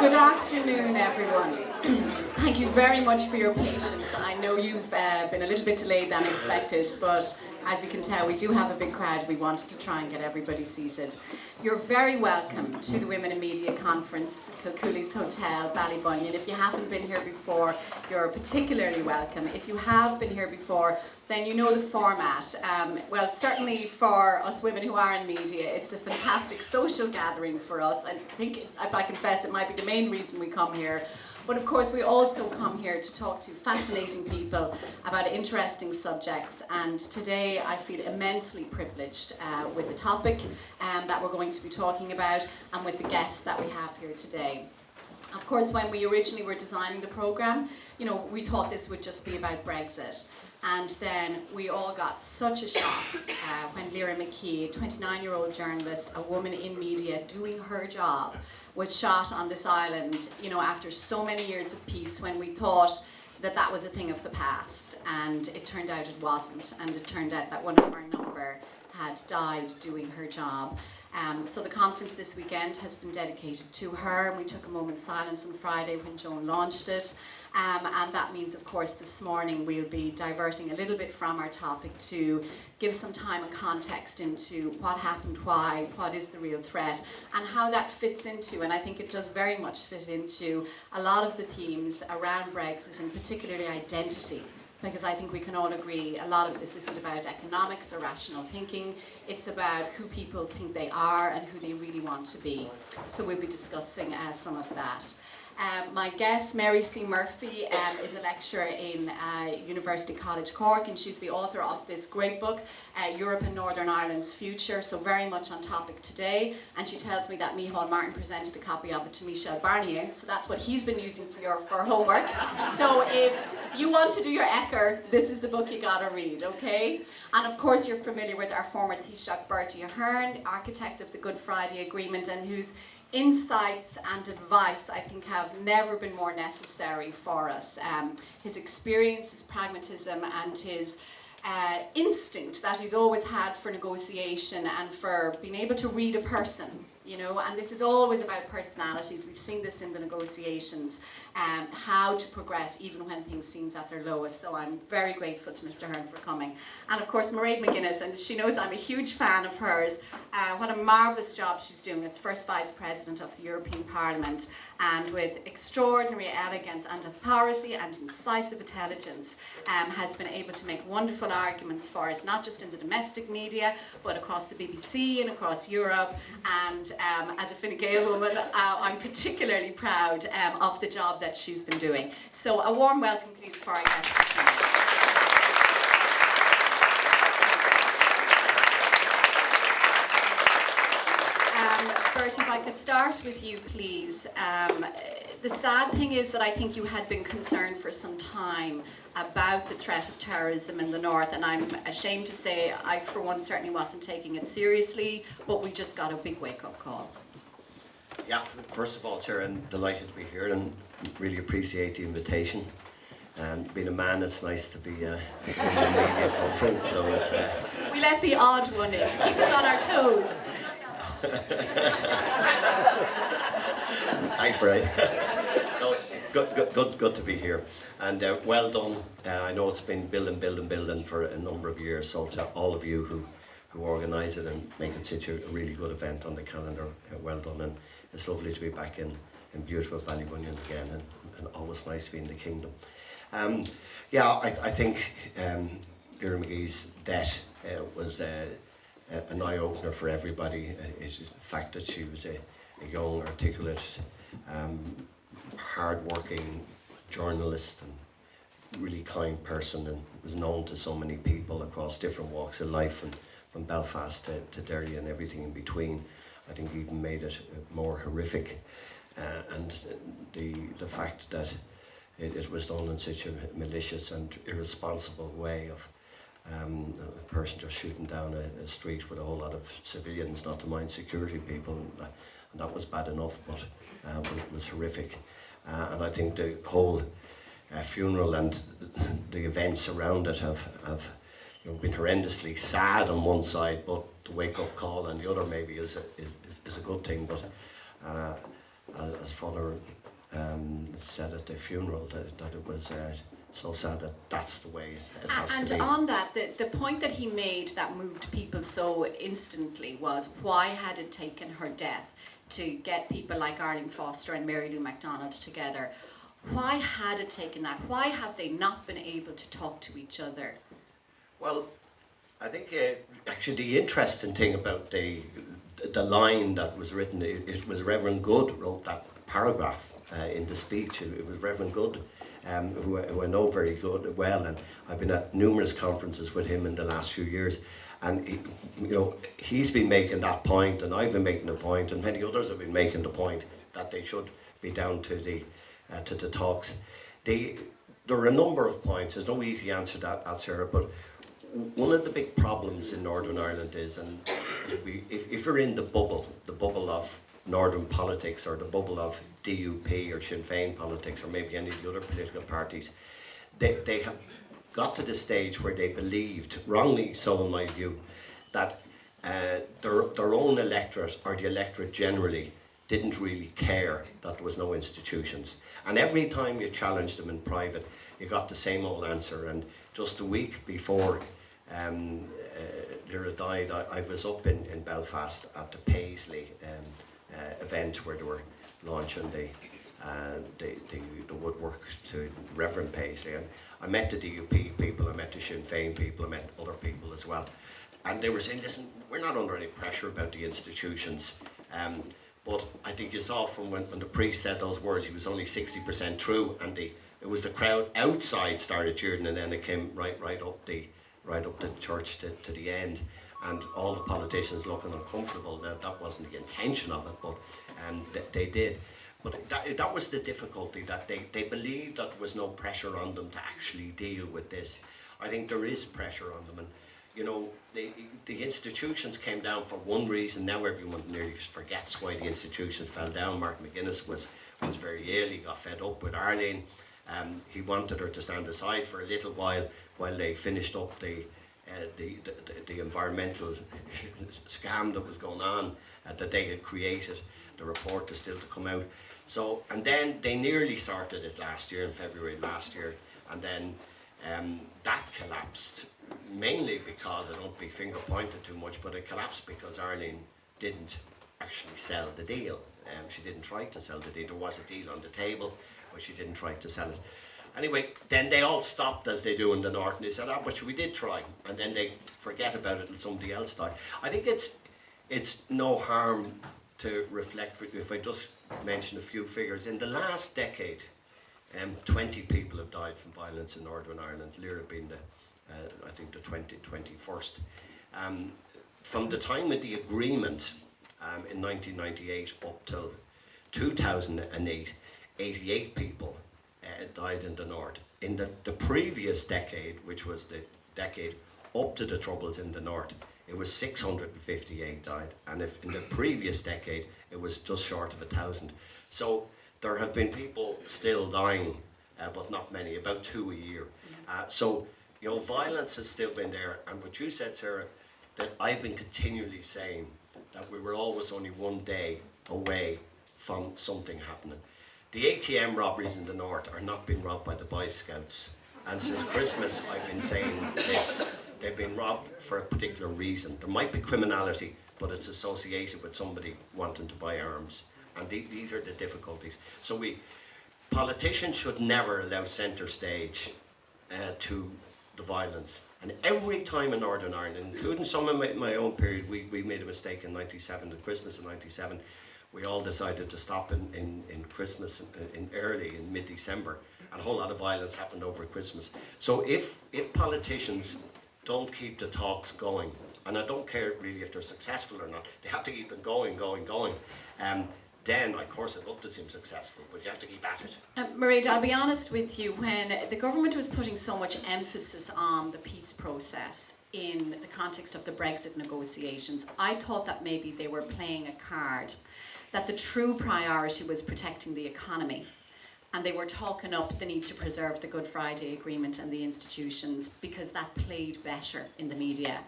Good afternoon, everyone. Thank you very much for your patience. I know you've been a little bit delayed than expected, but as you can tell, we do have a big crowd. We wanted to try and get everybody seated. You're very welcome to the Women in Media Conference, Kilcooley's Hotel, Ballybunion. If you haven't been here before, you're particularly welcome. If you have been here before, then you know the format. Well, certainly for us women who are in media, it's a fantastic social gathering for us. I think, if I confess, it might be the main reason we come here. But of course, we also come here to talk to fascinating people about interesting subjects. And today, I feel immensely privileged with the topic that we're going to be talking about and with the guests that we have here today. Of course, when we originally were designing the programme, we thought this would just be about Brexit. And then we all got such a shock when Lyra McKee, a 29-year-old journalist, a woman in media doing her job, was shot on this island, after so many years of peace, when we thought that that was a thing of the past. And it turned out it wasn't. And it turned out that one of our number had died doing her job. So the conference this weekend has been dedicated to her, and we took a moment's silence on Friday when Joan launched it. And that means, of course, this morning we'll be diverting a little bit from our topic to give some time and context into what happened, why, what is the real threat, and how that fits into, and I think it does very much fit into, a lot of the themes around Brexit, and particularly identity. Because I think we can all agree a lot of this isn't about economics or rational thinking, it's about who people think they are and who they really want to be. So we'll be discussing some of that. My guest, Mary C. Murphy, is a lecturer in University College Cork, and she's the author of this great book, Europe and Northern Ireland's Future, so very much on topic today. And she tells me that Micheál Martin presented a copy of it to Michel Barnier, so that's what he's been using for homework. So if you want to do your Ecker, this is the book you gotta read, okay? And of course you're familiar with our former Taoiseach Bertie Ahern, architect of the Good Friday Agreement, and whose insights and advice, I think, have never been more necessary for us. His experience, his pragmatism, and his instinct that he's always had for negotiation and for being able to read a person, and this is always about personalities. We've seen this in the negotiations, how to progress even when things seem at their lowest. So I'm very grateful to Mr. Ahern for coming. And of course, Mairead McGuiness, and she knows I'm a huge fan of hers. What a marvellous job she's doing as First Vice President of the European Parliament, and with extraordinary elegance and authority and incisive intelligence, has been able to make wonderful arguments for us, not just in the domestic media, but across the BBC and across Europe. And as a Fine Gael woman, I'm particularly proud of the job that she's been doing. So a warm welcome, please, for our guests this morning. Bertie, if I could start with you, please. The sad thing is that I think you had been concerned for some time about the threat of terrorism in the north, and I'm ashamed to say I, for one, certainly wasn't taking it seriously, but we just got a big wake-up call. Yeah, first of all, Sarah, I'm delighted to be here and really appreciate the invitation. Being a man, it's nice to be at the media conference, so it's... We let the odd one in to keep us on our toes. Thanks, Ray. So, good to be here, and well done. I know it's been building for a number of years. So to all of you who organise it and make it such a really good event on the calendar, well done. And it's lovely to be back in beautiful Ballybunion again, and always nice to be in the kingdom. I think Lyra McGee's death was an eye-opener for everybody. It's the fact that she was a young, articulate, hard-working journalist and really kind person, and was known to so many people across different walks of life, and from Belfast to Derry and everything in between. I think even made it more horrific, and the fact that it was done in such a malicious and irresponsible way of a person just shooting down a street with a whole lot of civilians, not to mind security people, and that was bad enough, but it was horrific. And I think the whole funeral and the events around it have been horrendously sad on one side, but the wake-up call on the other maybe is a good thing. But as Father said at the funeral, that it was so sad that that's the way it has And to be. on that, the point that he made that moved people so instantly was, why had it taken her death to get people like Arlene Foster and Mary Lou MacDonald together? Why had it taken that? Why have they not been able to talk to each other? Well, I think actually the interesting thing about the line that was written, it was Reverend Good wrote that paragraph in the speech. It was Reverend Good, who I know very well, and I've been at numerous conferences with him in the last few years. And he, he's been making that point, and I've been making the point, and many others have been making the point that they should be down to the talks. There are a number of points. There's no easy answer to that, Sarah, but one of the big problems in Northern Ireland is, and if you're in the bubble of Northern politics, or the bubble of DUP or Sinn Féin politics, or maybe any of the other political parties, they have got to the stage where they believed, wrongly so in my view, that their own electorate, or the electorate generally, didn't really care that there was no institutions. And every time you challenged them in private, you got the same old answer. And just a week before Lyra died, I was up in Belfast at the Paisley event where they were launching the woodwork to Reverend Paisley. And I met the DUP people, I met the Sinn Féin people, I met other people as well. And they were saying, listen, we're not under any pressure about the institutions. But I think you saw from when the priest said those words, he was only 60% through, and it was the crowd outside started cheering, and then it came right up the church to the end, and all the politicians looking uncomfortable. Now that wasn't the intention of it, but they did. But that was the difficulty, that they believed that there was no pressure on them to actually deal with this. I think there is pressure on them, and the institutions came down for one reason. Now everyone nearly forgets why the institutions fell down. Mark McGuiness was very ill. He got fed up with Arlene. He wanted her to stand aside for a little while they finished up the environmental scam that was going on that they had created. The report is still to come out. So, and then they nearly started it last year, in February last year, and then that collapsed. Mainly because, I don't be finger pointed too much, but it collapsed because Arlene didn't actually sell the deal. She didn't try to sell the deal. There was a deal on the table, but she didn't try to sell it. Anyway, then they all stopped, as they do in the north, and they said, but we did try. And then they forget about it and somebody else died. I think it's no harm to reflect, if I just mention a few figures. In the last decade, 20 people have died from violence in Northern Ireland, Lyra being I think the 21st. From the time of the agreement in 1998 up till 2008, 88 people died in the north. In the previous decade, which was the decade up to the Troubles in the north, it was 658 died. And if in the previous decade, it was just short of 1,000. So there have been people still dying, but not many, about 2 a year. So violence has still been there, and what you said, Sarah, that I've been continually saying, that we were always only one day away from something happening. The ATM robberies in the north are not being robbed by the Boy Scouts, and since Christmas I've been saying this. They've been robbed for a particular reason. There might be criminality, but it's associated with somebody wanting to buy arms, and these are the difficulties. So politicians should never allow centre stage to the violence. And every time in Northern Ireland, including some in my own period, we made a mistake in 97, at Christmas in 97. We all decided to stop in Christmas in mid-December, and a whole lot of violence happened over Christmas. So if politicians don't keep the talks going, and I don't care really if they're successful or not, they have to keep it going. Then, of course, I'd love to see them successful, but you have to keep at it. Mairead, I'll be honest with you, when the government was putting so much emphasis on the peace process in the context of the Brexit negotiations, I thought that maybe they were playing a card, that the true priority was protecting the economy. And they were talking up the need to preserve the Good Friday Agreement and the institutions because that played better in the media.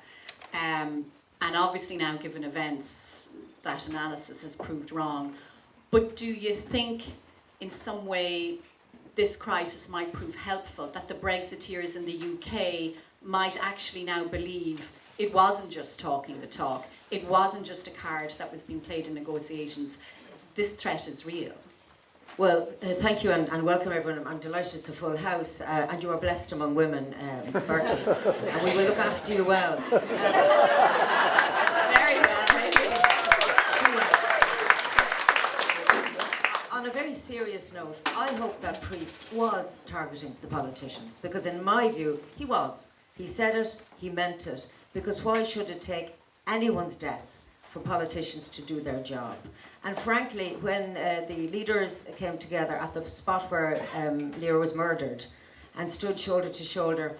And obviously now, given events, that analysis has proved wrong. But do you think in some way this crisis might prove helpful, that the Brexiteers in the UK might actually now believe it wasn't just talking the talk, it wasn't just a card that was being played in negotiations, this threat is real? Well, thank you and welcome everyone. I'm delighted it's a full house and you are blessed among women, Bertie, and we will look after you well. Very well, maybe. On a very serious note, I hope that priest was targeting the politicians, because in my view, he was. He said it, he meant it, because why should it take anyone's death for politicians to do their job? And frankly, when the leaders came together at the spot where Lear was murdered and stood shoulder to shoulder,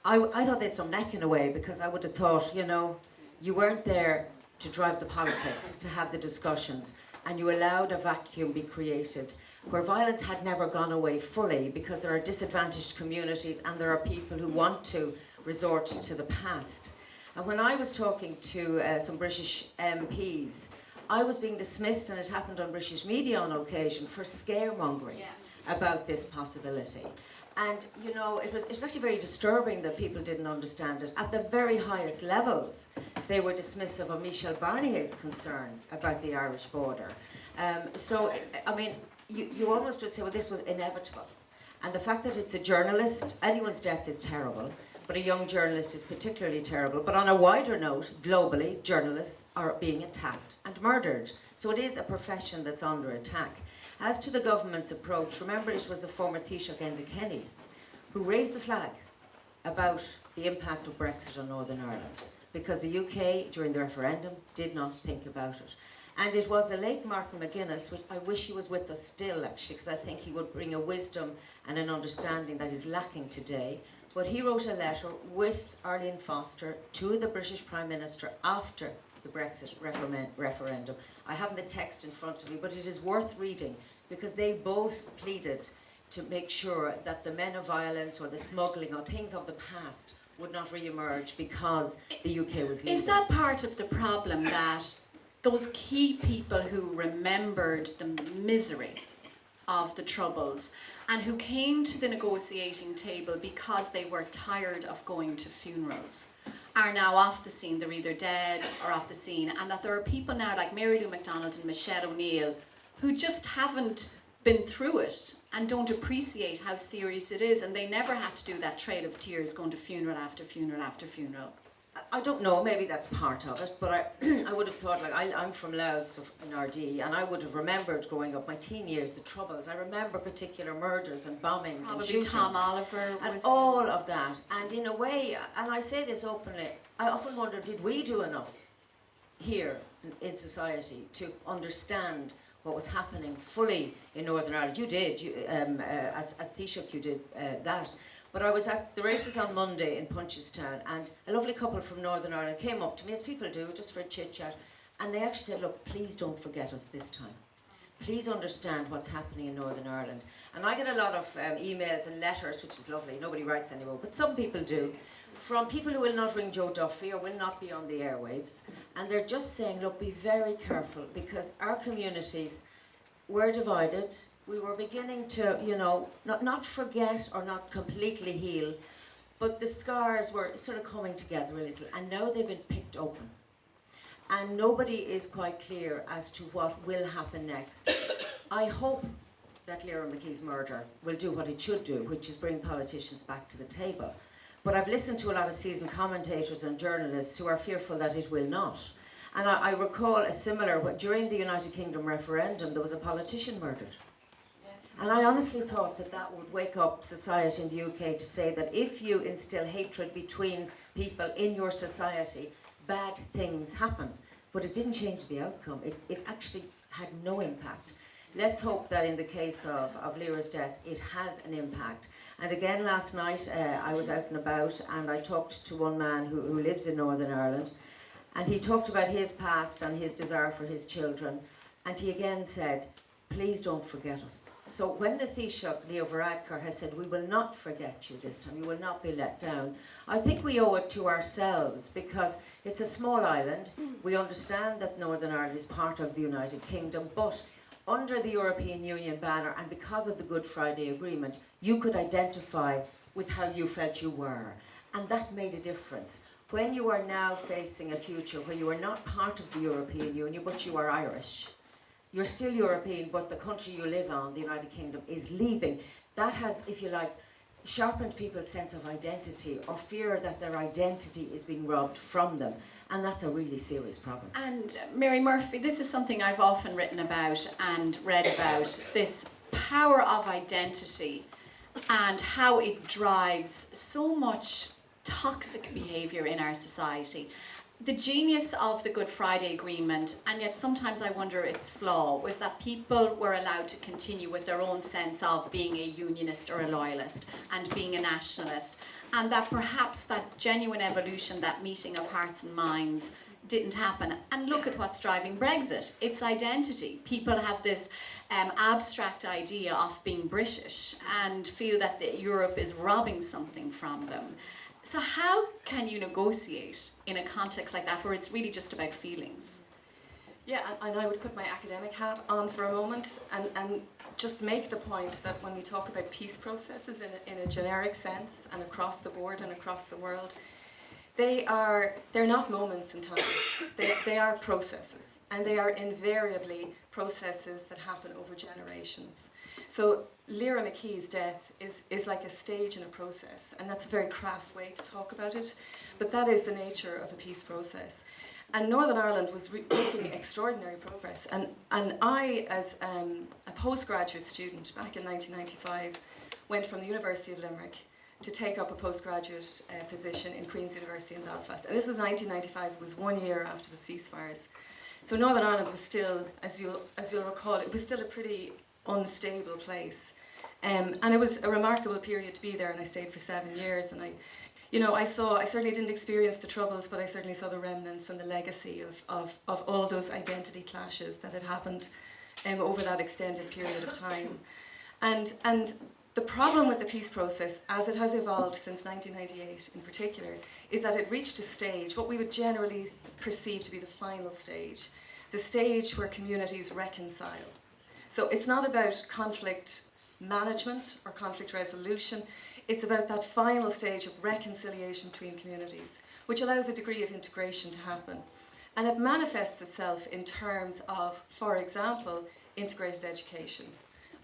I thought they had some neck in a way, because I would have thought, you know, you weren't there to drive the politics, to have the discussions, and you allowed a vacuum be created where violence had never gone away fully, because there are disadvantaged communities and there are people who want to resort to the past. And when I was talking to some British MPs, I was being dismissed, and it happened on British media on occasion, for scaremongering about this possibility. And you know, it was actually very disturbing that people didn't understand it. At the very highest levels, they were dismissive of Michel Barnier's concern about the Irish border. So, I mean, you almost would say, well, this was inevitable. And the fact that it's a journalist, anyone's death is terrible, but a young journalist is particularly terrible. But on a wider note, globally, journalists are being attacked and murdered. So it is a profession that's under attack. As to the government's approach, remember it was the former Taoiseach Enda Kenny who raised the flag about the impact of Brexit on Northern Ireland, because the UK, during the referendum, did not think about it. And it was the late Martin McGuiness, which I wish he was with us still, actually, because I think he would bring a wisdom and an understanding that is lacking today. But he wrote a letter with Arlene Foster to the British Prime Minister after the Brexit referendum. I haven't the text in front of me, but it is worth reading, because they both pleaded to make sure that the men of violence or the smuggling or things of the past would not re-emerge because the UK was leaving. Is that part of the problem, that those key people who remembered the misery of the Troubles and who came to the negotiating table because they were tired of going to funerals are now off the scene? They're either dead or off the scene, and that there are people now like Mairead MacDonald and Michelle O'Neill who just haven't been through it and don't appreciate how serious it is, and they never had to do that trail of tears going to funeral after funeral after funeral. I don't know, maybe that's part of it, but I would have thought, like, I'm from Louth, so in RD, and I would have remembered growing up, my teen years, the Troubles. I remember particular murders and bombings Probably and shootings. Tom Oliver and was... all of that. And in a way, and I say this openly, I often wonder, did we do enough here in society to understand what was happening fully in Northern Ireland? You did, as Taoiseach, you did that. But I was at the races on Monday in Punchestown, and a lovely couple from Northern Ireland came up to me, as people do, just for a chit-chat, and they actually said, look, please don't forget us this time. Please understand what's happening in Northern Ireland. And I get a lot of emails and letters, which is lovely, nobody writes anymore, but some people do, from people who will not ring Joe Duffy or will not be on the airwaves, and they're just saying, look, be very careful, because our communities were divided. We were beginning to, you know, not forget or not completely heal, but the scars were sort of coming together a little, and now they've been picked open. And nobody is quite clear as to what will happen next. I hope that Lyra McKee's murder will do what it should do, which is bring politicians back to the table. But I've listened to a lot of seasoned commentators and journalists who are fearful that it will not. And I recall a similar, during the United Kingdom referendum, there was a politician murdered. And I honestly thought that that would wake up society in the UK to say that if you instill hatred between people in your society, bad things happen. But it didn't change the outcome. It actually had no impact. Let's hope that in the case of Lyra's death, it has an impact. And again, last night, I was out and about, and I talked to one man who lives in Northern Ireland, and he talked about his past and his desire for his children, and he again said, please don't forget us. So when the Taoiseach, Leo Varadkar, has said, we will not forget you this time, you will not be let down, I think we owe it to ourselves, because it's a small island. We understand that Northern Ireland is part of the United Kingdom, but under the European Union banner and because of the Good Friday Agreement, you could identify with how you felt you were. And that made a difference. When you are now facing a future where you are not part of the European Union, but you are Irish, you're still European, but the country you live on, the United Kingdom, is leaving. That has, if you like, sharpened people's sense of identity or fear that their identity is being robbed from them. And that's a really serious problem. And Mary Murphy, this is something I've often written about and read about, this power of identity and how it drives so much toxic behaviour in our society. The genius of the Good Friday Agreement, and yet sometimes I wonder its flaw, was that people were allowed to continue with their own sense of being a unionist or a loyalist and being a nationalist, and that perhaps that genuine evolution, that meeting of hearts and minds, didn't happen. And look at what's driving Brexit. It's identity. People have this abstract idea of being British and feel that Europe is robbing something from them. So how can you negotiate in a context like that where it's really just about feelings? Yeah, and I would put my academic hat on for a moment and just make the point that when we talk about peace processes in a generic sense and across the board and across the world, they're not moments in time. They are processes, and they are invariably processes that happen over generations. So Lyra McKee's death is like a stage in a process, and that's a very crass way to talk about it, but that is the nature of a peace process. And Northern Ireland was making extraordinary progress, and I, as a postgraduate student back in 1995, went from the University of Limerick to take up a postgraduate position in Queen's University in Belfast. And this was 1995, it was 1 year after the ceasefires. So Northern Ireland was still, as you'll recall, it was still a pretty unstable place. And it was a remarkable period to be there, and I stayed for 7 years. And I certainly didn't experience the troubles, but I certainly saw the remnants and the legacy of all those identity clashes that had happened over that extended period of time. And the problem with the peace process, as it has evolved since 1998 in particular, is that it reached a stage, what we would generally perceive to be the final stage, the stage where communities reconcile. So it's not about conflict management or conflict resolution, it's about that final stage of reconciliation between communities, which allows a degree of integration to happen. And it manifests itself in terms of, for example, integrated education,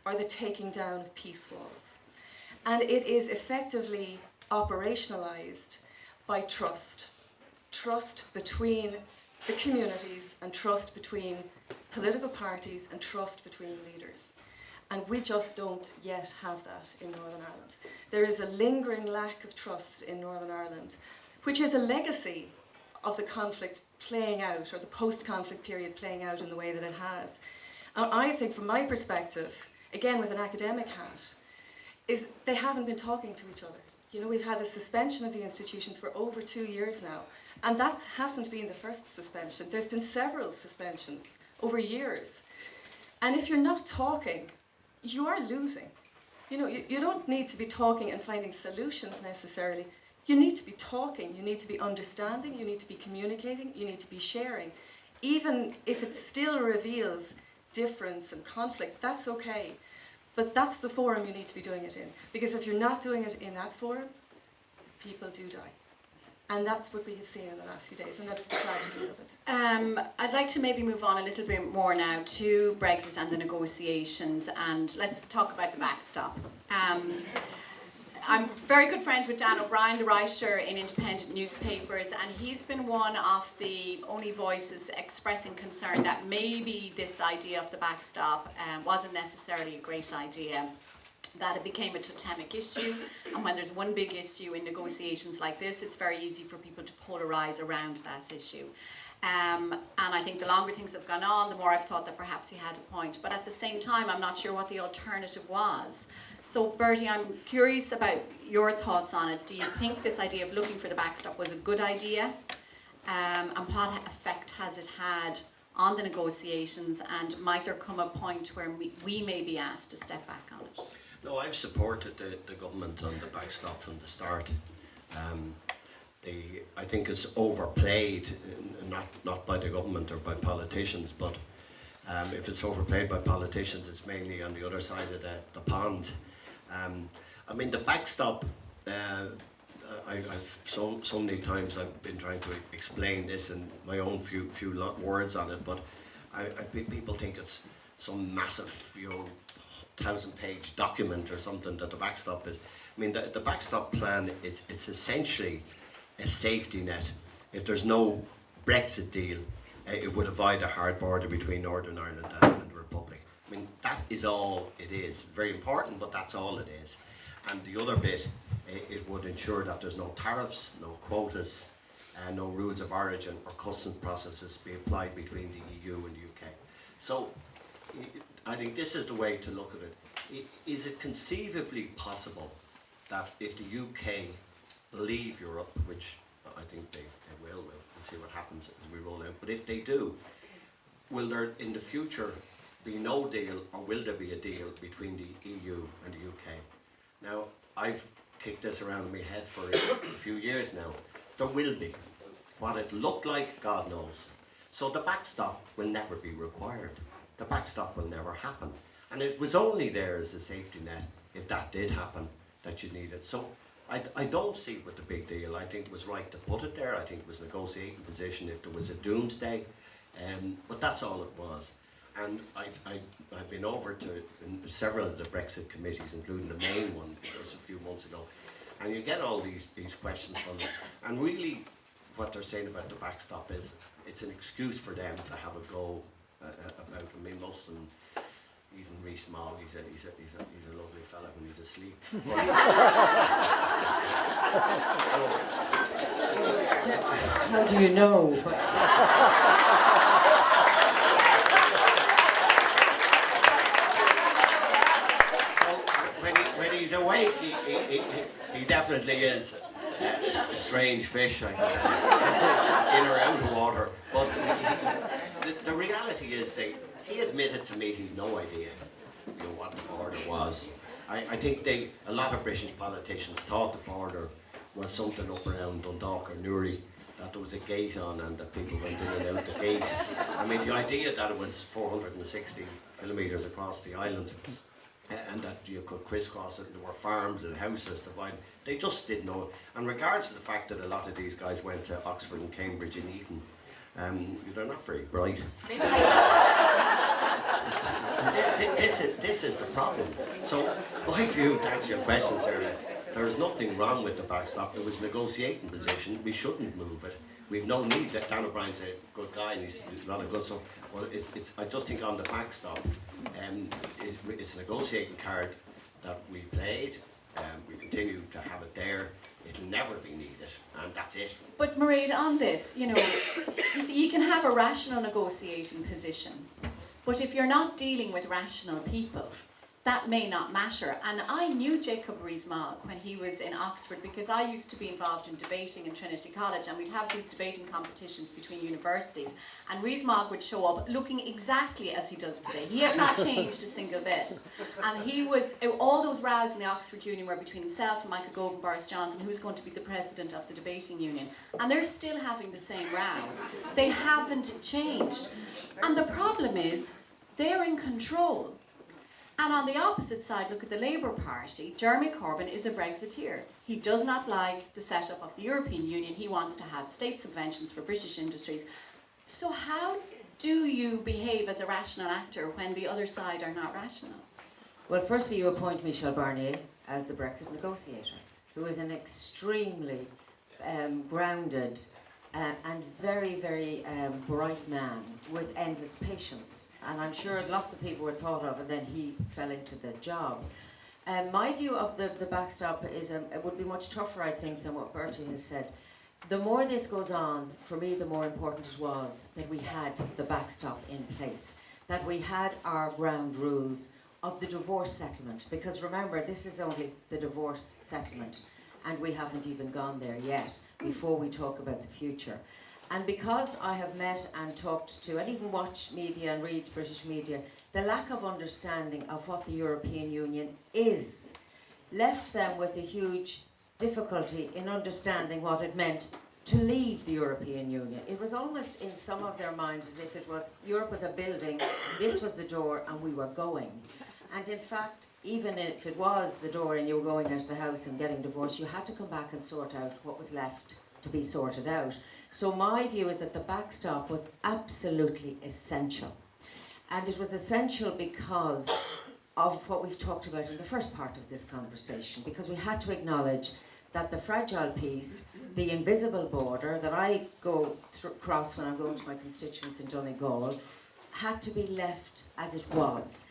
or the taking down of peace walls. And it is effectively operationalised by trust. Trust between the communities and trust between political parties and trust between leaders. And we just don't yet have that in Northern Ireland. There is a lingering lack of trust in Northern Ireland, which is a legacy of the conflict playing out, or the post-conflict period playing out in the way that it has. And I think from my perspective, again with an academic hat, is they haven't been talking to each other. You know, we've had a suspension of the institutions for over 2 years now, and that hasn't been the first suspension. There's been several suspensions over years. And if you're not talking, you are losing. You know, you don't need to be talking and finding solutions necessarily. You need to be talking, you need to be understanding, you need to be communicating, you need to be sharing. Even if it still reveals difference and conflict, that's okay. But that's the forum you need to be doing it in. Because if you're not doing it in that forum, people do die. And that's what we have seen in the last few days, and that's the tragedy of it. I'd like to maybe move on a little bit more now to Brexit and the negotiations, and let's talk about the backstop. I'm very good friends with Dan O'Brien, the writer in independent newspapers, and he's been one of the only voices expressing concern that maybe this idea of the backstop wasn't necessarily a great idea, that it became a totemic issue, and when there's one big issue in negotiations like this, it's very easy for people to polarise around that issue. And I think the longer things have gone on, the more I've thought that perhaps he had a point. But at the same time, I'm not sure what the alternative was. So Bertie, I'm curious about your thoughts on it. Do you think this idea of looking for the backstop was a good idea? And what effect has it had on the negotiations? And might there come a point where we may be asked to step back on it? No, I've supported the government on the backstop from the start. I think it's overplayed, not by the government or by politicians, but If it's overplayed by politicians, it's mainly on the other side of the pond. I mean, the backstop, I've so many times I've been trying to explain this in my own few words on it, but people think it's some massive, 1,000-page document or something that the backstop is. I mean, the backstop plan, it's essentially a safety net. If there's no Brexit deal, it would avoid a hard border between Northern Ireland and the Republic. I mean, that is all it is. Very important, but that's all it is. And the other bit, it would ensure that there's no tariffs, no quotas, no rules of origin or customs processes be applied between the EU and the UK. So, I think this is the way to look at it. Is it conceivably possible that if the UK leave Europe, which I think they will, we'll see what happens as we roll out, but if they do, will there in the future be no deal, or will there be a deal between the EU and the UK? Now, I've kicked this around in my head for a few years now. There will be. What it looked like, God knows. So the backstop will never be required. The backstop will never happen. And it was only there as a safety net, if that did happen, that you need it. So I don't see it with the big deal. I think it was right to put it there. I think it was a negotiating position if there was a doomsday. But that's all it was. And I've been over to several of the Brexit committees, including the main one just a few months ago, and you get all these questions from them. And really, what they're saying about the backstop is it's an excuse for them to have a go about. I mean, most of them, even Rees Mogg, he's a lovely fella when he's asleep. How do you know? He's awake, he definitely is a strange fish, I can in or out of water. But the reality is, he admitted to me he'd no idea what the border was. I think a lot of British politicians thought the border was something up around Dundalk or Newry, that there was a gate on and that people went in and out the gate. I mean, the idea that it was 460 kilometres across the island, and that you could crisscross it, and there were farms and houses divided. They just didn't know. And regards to the fact that a lot of these guys went to Oxford and Cambridge and Eton, they're not very bright. This is the problem. So, my view, to answer your question, Sarah, there is nothing wrong with the backstop. It was a negotiating position. We shouldn't move it. We've no need. That Dan O'Brien's a good guy and he's a lot of good stuff. Well, I just think on the backstop, it's a negotiating card that we played. We continue to have it there. It'll never be needed, and that's it. But Mairead, on this, you see, you can have a rational negotiating position, but if you're not dealing with rational people, that may not matter. And I knew Jacob Rees-Mogg when he was in Oxford, because I used to be involved in debating in Trinity College, and we'd have these debating competitions between universities, and Rees-Mogg would show up looking exactly as he does today. He has not changed a single bit. And he was, all those rows in the Oxford Union were between himself and Michael Gove and Boris Johnson, who was going to be the president of the debating union. And they're still having the same row. They haven't changed. And the problem is, they're in control. And on the opposite side, look at the Labour Party. Jeremy Corbyn is a Brexiteer. He does not like the setup of the European Union. He wants to have state subventions for British industries. So how do you behave as a rational actor when the other side are not rational? Well, firstly, you appoint Michel Barnier as the Brexit negotiator, who is an extremely grounded and very, very bright man with endless patience. And I'm sure lots of people were thought of, and then he fell into the job. My view of the backstop is it would be much tougher, I think, than what Bertie has said. The more this goes on, for me, the more important it was that we had the backstop in place, that we had our ground rules of the divorce settlement. Because remember, this is only the divorce settlement, and we haven't even gone there yet before we talk about the future. And because I have met and talked to, and even watch media and read British media, the lack of understanding of what the European Union is left them with a huge difficulty in understanding what it meant to leave the European Union. It was almost in some of their minds as if it was, Europe was a building, this was the door, and we were going. And in fact, even if it was the door and you were going out of the house and getting divorced, you had to come back and sort out what was left to be sorted out. So my view is that the backstop was absolutely essential. And it was essential because of what we've talked about in the first part of this conversation, because we had to acknowledge that the fragile piece, the invisible border that I go across when I'm going to my constituents in Donegal, had to be left as it was.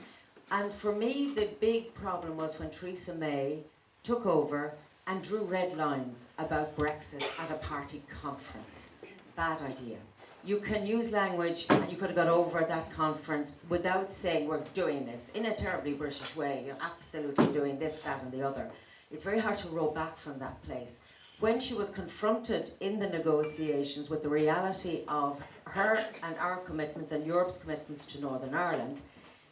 And for me, the big problem was when Theresa May took over and drew red lines about Brexit at a party conference. Bad idea. You can use language, and you could have got over that conference without saying we're doing this in a terribly British way. You're absolutely doing this, that, and the other. It's very hard to row back from that place. When she was confronted in the negotiations with the reality of her and our commitments and Europe's commitments to Northern Ireland,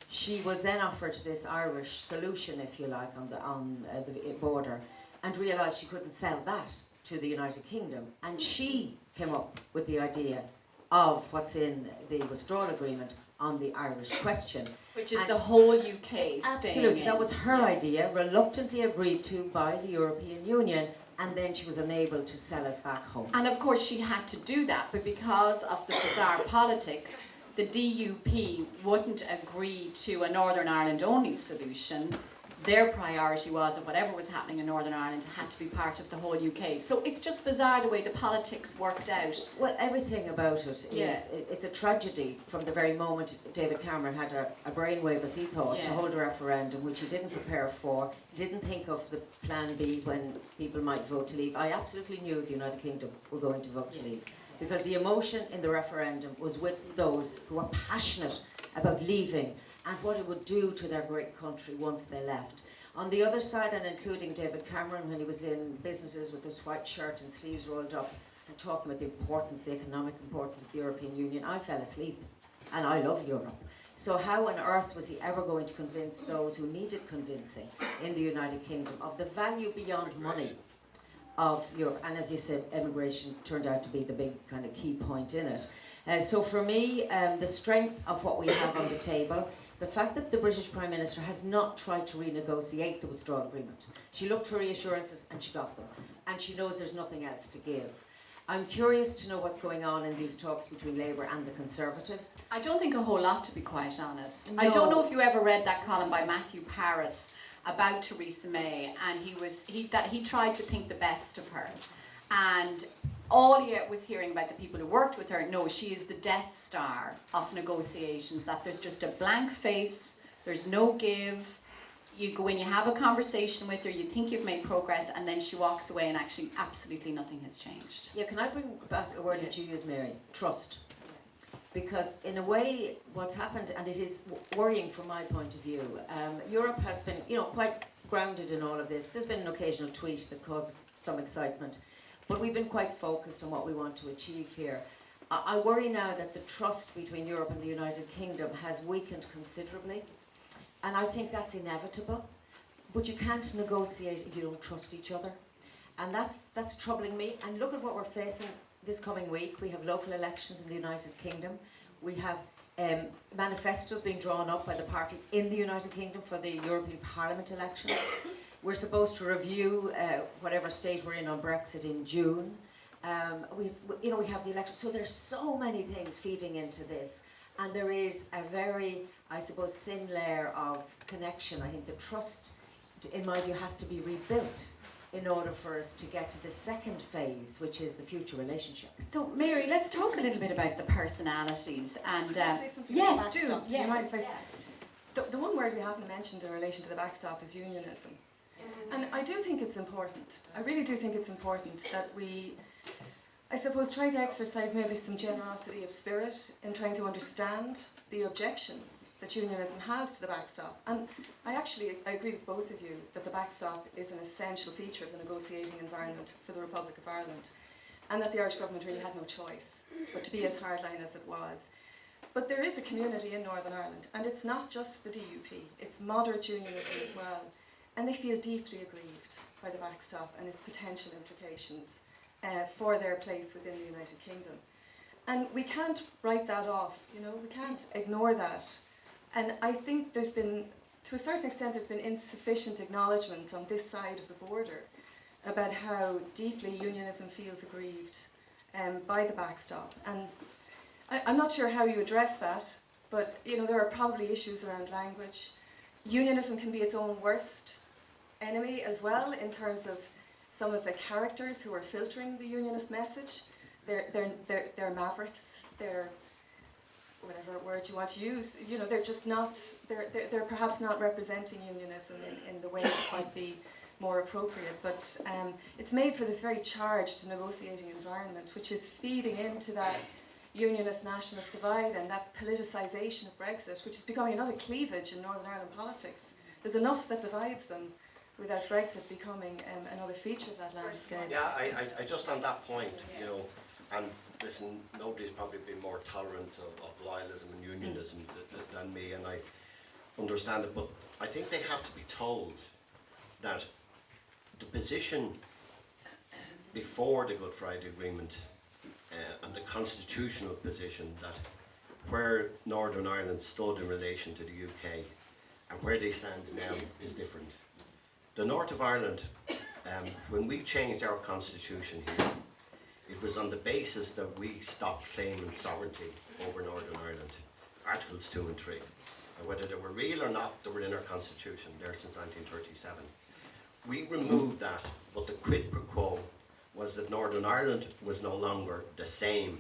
she was then offered this Irish solution, if you like, on the border, and realised she couldn't sell that to the United Kingdom. And she came up with the idea of what's in the withdrawal agreement on the Irish question. Which is the whole UK staying Absolutely, in. that was her idea, reluctantly agreed to by the European Union, and then she was unable to sell it back home. And of course she had to do that, but because of the bizarre politics, the DUP wouldn't agree to a Northern Ireland only solution. Their priority was that whatever was happening in Northern Ireland had to be part of the whole UK. So it's just bizarre the way the politics worked out. Well, everything about it is, it's a tragedy from the very moment David Cameron had a brainwave, as he thought, to hold a referendum, which he didn't prepare for, didn't think of the plan B when people might vote to leave. I absolutely knew the United Kingdom were going to vote to leave, because the emotion in the referendum was with those who were passionate about leaving and what it would do to their great country once they left. On the other side, and including David Cameron, when he was in businesses with his white shirt and sleeves rolled up and talking about the importance, the economic importance of the European Union, I fell asleep. And I love Europe. So how on earth was he ever going to convince those who needed convincing in the United Kingdom of the value beyond money of Europe? And as you said, immigration turned out to be the big kind of key point in it. So for me, the strength of what we have on the table, the fact that the British Prime Minister has not tried to renegotiate the withdrawal agreement. She looked for reassurances and she got them. And she knows there's nothing else to give. I'm curious to know what's going on in these talks between Labour and the Conservatives. I don't think a whole lot, to be quite honest. No. I don't know if you ever read that column by Matthew Paris about Theresa May, and he tried to think the best of her. And all he was hearing about the people who worked with her, no, she is the Death Star of negotiations, that there's just a blank face, there's no give. You go in, you have a conversation with her, you think you've made progress, and then she walks away and actually absolutely nothing has changed. Yeah, can I bring back a word that you used, Mary? Trust. Because in a way, what's happened, and it is worrying from my point of view, Europe has been, quite grounded in all of this. There's been an occasional tweet that causes some excitement, but we've been quite focused on what we want to achieve here. I worry now that the trust between Europe and the United Kingdom has weakened considerably, and I think that's inevitable. But you can't negotiate if you don't trust each other, and that's troubling me. And look at what we're facing this coming week. We have local elections in the United Kingdom. We have manifestos being drawn up by the parties in the United Kingdom for the European Parliament elections. We're supposed to review whatever state we're in on Brexit in June. We have the election. So there's so many things feeding into this, and there is a very, I suppose, thin layer of connection. I think the trust, in my view, has to be rebuilt in order for us to get to the second phase, which is the future relationship. So, Mary, let's talk a little bit about the personalities. And Can I say something yes, about the do. backstop? Do you mind if I the one word we haven't mentioned in relation to the backstop is unionism. And I do think it's important. I really do think it's important that we, I suppose, try to exercise maybe some generosity of spirit in trying to understand the objections that unionism has to the backstop. And I agree with both of you that the backstop is an essential feature of the negotiating environment for the Republic of Ireland, and that the Irish government really had no choice but to be as hardline as it was. But there is a community in Northern Ireland, and it's not just the DUP, it's moderate unionism as well, and they feel deeply aggrieved by the backstop and its potential implications. for their place within the United Kingdom. And we can't write that off, you know, we can't ignore that. And I think there's been, to a certain extent, there's been insufficient acknowledgement on this side of the border about how deeply unionism feels aggrieved by the backstop. And I'm not sure how you address that, but you know, there are probably issues around language. Unionism can be its own worst enemy as well, in terms of some of the characters who are filtering the unionist message. They're mavericks, they're whatever word you want to use, you know, they're just not, they're perhaps not representing unionism in the way that might be more appropriate, but it's made for this very charged negotiating environment, which is feeding into that unionist nationalist divide and that politicisation of Brexit, which is becoming another cleavage in Northern Ireland politics. There's enough that divides them without Brexit becoming another feature of that landscape. Yeah, I just on that point, you know, and listen, nobody's probably been more tolerant of loyalism and unionism than me, and I understand it, but I think they have to be told that the position before the Good Friday Agreement and the constitutional position that where Northern Ireland stood in relation to the UK and where they stand now is different. The North of Ireland, when we changed our constitution here, it was on the basis that we stopped claiming sovereignty over Northern Ireland, Articles 2 and 3. And whether they were real or not, they were in our constitution there since 1937. We removed that, but the quid pro quo was that Northern Ireland was no longer the same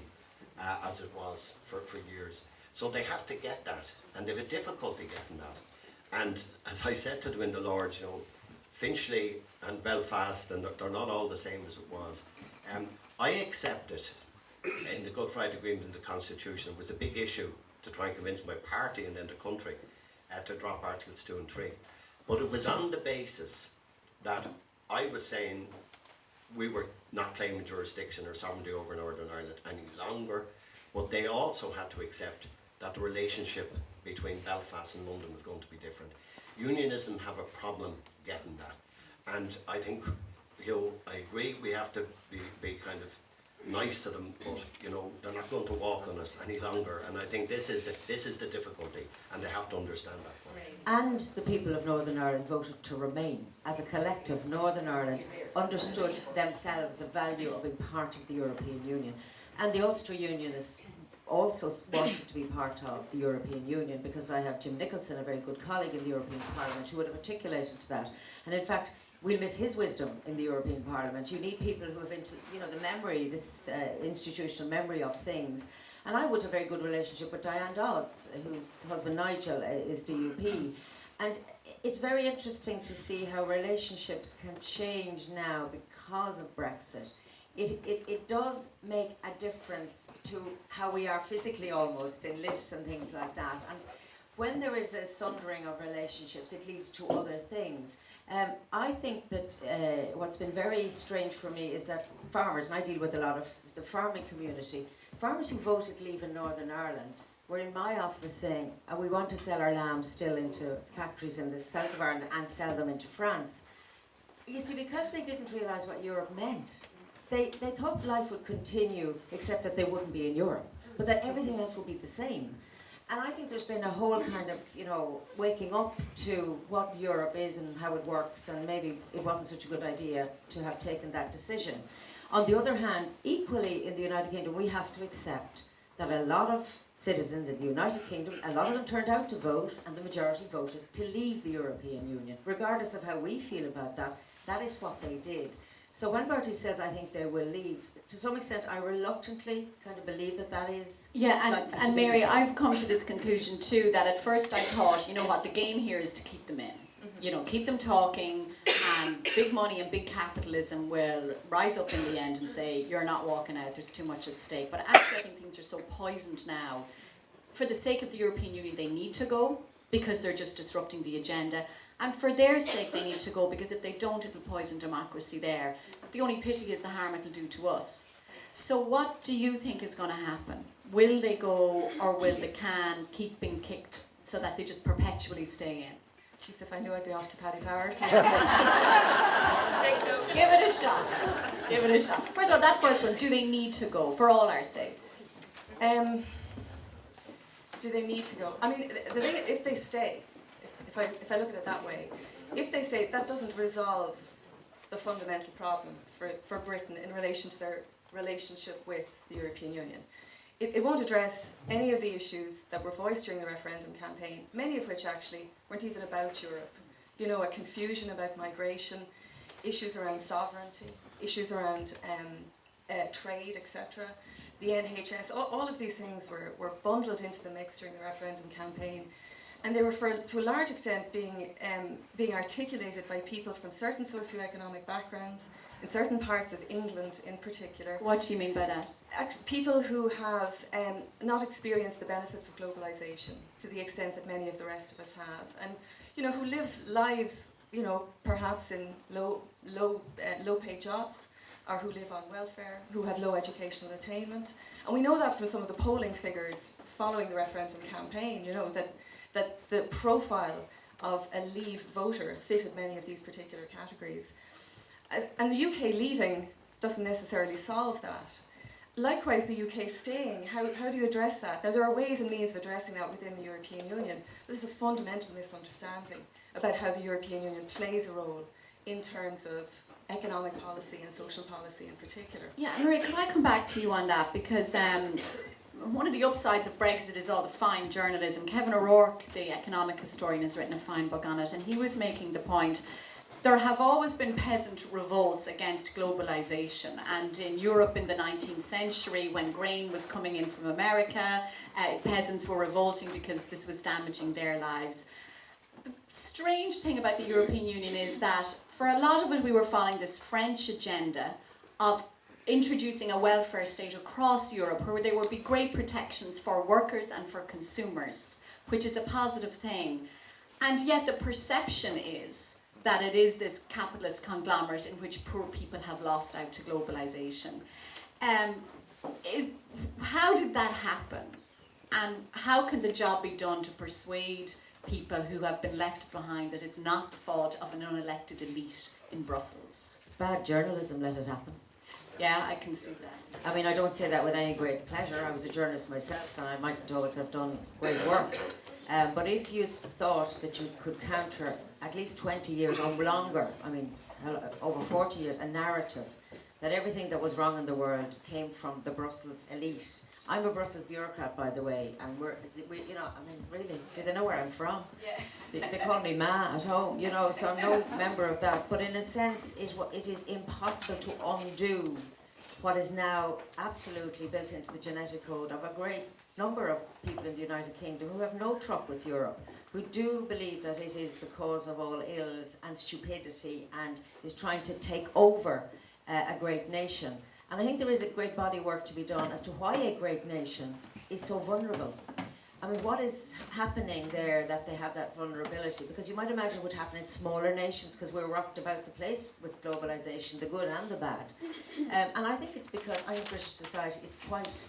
as it was for years. So they have to get that, and they have a difficulty getting that. And as I said to them in the Lords, you know, Finchley and Belfast, and they're not all the same as it was. I accepted in the Good Friday Agreement in the Constitution, it was a big issue to try and convince my party and then the country to drop Articles 2 and 3. But it was on the basis that I was saying we were not claiming jurisdiction or sovereignty over Northern Ireland any longer, but they also had to accept that the relationship between Belfast and London was going to be different. Unionism have a problem getting that, and I think, you know, I agree we have to be kind of nice to them, but you know, they're not going to walk on us any longer, and I think this is the difficulty, and they have to understand that. And the people of Northern Ireland voted to remain. As a collective, Northern Ireland understood themselves the value of being part of the European Union. And the Ulster Unionists also wanted to be part of the European Union, because I have Jim Nicholson, a very good colleague in the European Parliament, who would have articulated that. And in fact, we'll miss his wisdom in the European Parliament. You need people who have, the memory, this institutional memory of things. And I would have a very good relationship with Diane Dodds, whose husband Nigel is DUP. And it's very interesting to see how relationships can change now because of Brexit. It does make a difference to how we are physically, almost, in lifts and things like that. And when there is a sundering of relationships, it leads to other things. I think that what's been very strange for me is that farmers, and I deal with a lot of the farming community, farmers who voted leave in Northern Ireland were in my office saying, we want to sell our lambs still into factories in the south of Ireland and sell them into France. You see, because they didn't realise what Europe meant, they thought life would continue, except that they wouldn't be in Europe, but that everything else would be the same. And I think there's been a whole kind of, waking up to what Europe is and how it works, and maybe it wasn't such a good idea to have taken that decision. On the other hand, equally in the United Kingdom, we have to accept that a lot of citizens in the United Kingdom, a lot of them turned out to vote, and the majority voted to leave the European Union. Regardless of how we feel about that, that is what they did. So when Bertie says, I think they will leave, to some extent I reluctantly kind of believe that is... Yeah, and Mary, I've come to this conclusion too, that at first I thought, you know what, the game here is to keep them in. Mm-hmm. You know, keep them talking, and big money and big capitalism will rise up in the end and say, you're not walking out, there's too much at stake. But actually I think things are so poisoned now. For the sake of the European Union, they need to go, because they're just disrupting the agenda. And for their sake, they need to go, because if they don't, it will poison democracy there. The only pity is the harm it will do to us. So what do you think is going to happen? Will they go, or will the can keep being kicked so that they just perpetually stay in? Jeez, if I knew I'd be off to Paddy Power. Give it a shot. Give it a shot. First of all, that first one, do they need to go for all our sakes? Do they need to go? I mean, the thing, if they stay, if I look at it that way, if they stay, that doesn't resolve the fundamental problem for Britain in relation to their relationship with the European Union. It won't address any of the issues that were voiced during the referendum campaign, many of which actually weren't even about Europe. You know, a confusion about migration, issues around sovereignty, issues around trade, etc. The NHS, all of these things were bundled into the mix during the referendum campaign. And they were, to a large extent, being articulated by people from certain socioeconomic backgrounds, in certain parts of England in particular. What do you mean by that? People who have not experienced the benefits of globalisation to the extent that many of the rest of us have. And, you know, who live lives, you know, perhaps in low-paid jobs, or who live on welfare, who have low educational attainment. And we know that from some of the polling figures following the referendum campaign, you know, that the profile of a Leave voter fitted many of these particular categories. And the UK leaving doesn't necessarily solve that. Likewise, the UK staying, how do you address that? Now, there are ways and means of addressing that within the European Union, but there's a fundamental misunderstanding about how the European Union plays a role in terms of economic policy and social policy in particular. Yeah, Mairead, could I come back to you on that? Because one of the upsides of Brexit is all the fine journalism. Kevin O'Rourke, the economic historian, has written a fine book on it, and he was making the point there have always been peasant revolts against globalisation, and in Europe in the 19th century, when grain was coming in from America, peasants were revolting because this was damaging their lives. The strange thing about the European Union is that for a lot of it we were following this French agenda of introducing a welfare state across Europe where there would be great protections for workers and for consumers, which is a positive thing. And yet the perception is that it is this capitalist conglomerate in which poor people have lost out to globalisation. How did that happen? And how can the job be done to persuade people who have been left behind that it's not the fault of an unelected elite in Brussels? Bad journalism let it happen. Yeah, I can see that. I mean, I don't say that with any great pleasure. I was a journalist myself, and I mightn't always have done great work. But if you thought that you could counter at least 20 years or longer, I mean, over 40 years, a narrative that everything that was wrong in the world came from the Brussels elite. I'm a Brussels bureaucrat, by the way, and we you know, I mean, really, do they know where I'm from? Yeah. They call me Ma at home, you know, so I'm no member of that. But in a sense, it is impossible to undo what is now absolutely built into the genetic code of a great number of people in the United Kingdom who have no truck with Europe, who do believe that it is the cause of all ills and stupidity and is trying to take over a great nation. And I think there is a great body of work to be done as to why a great nation is so vulnerable. I mean, what is happening there that they have that vulnerability? Because you might imagine it would happen in smaller nations because we're rocked about the place with globalisation, the good and the bad. And I think it's because I think British society is quite...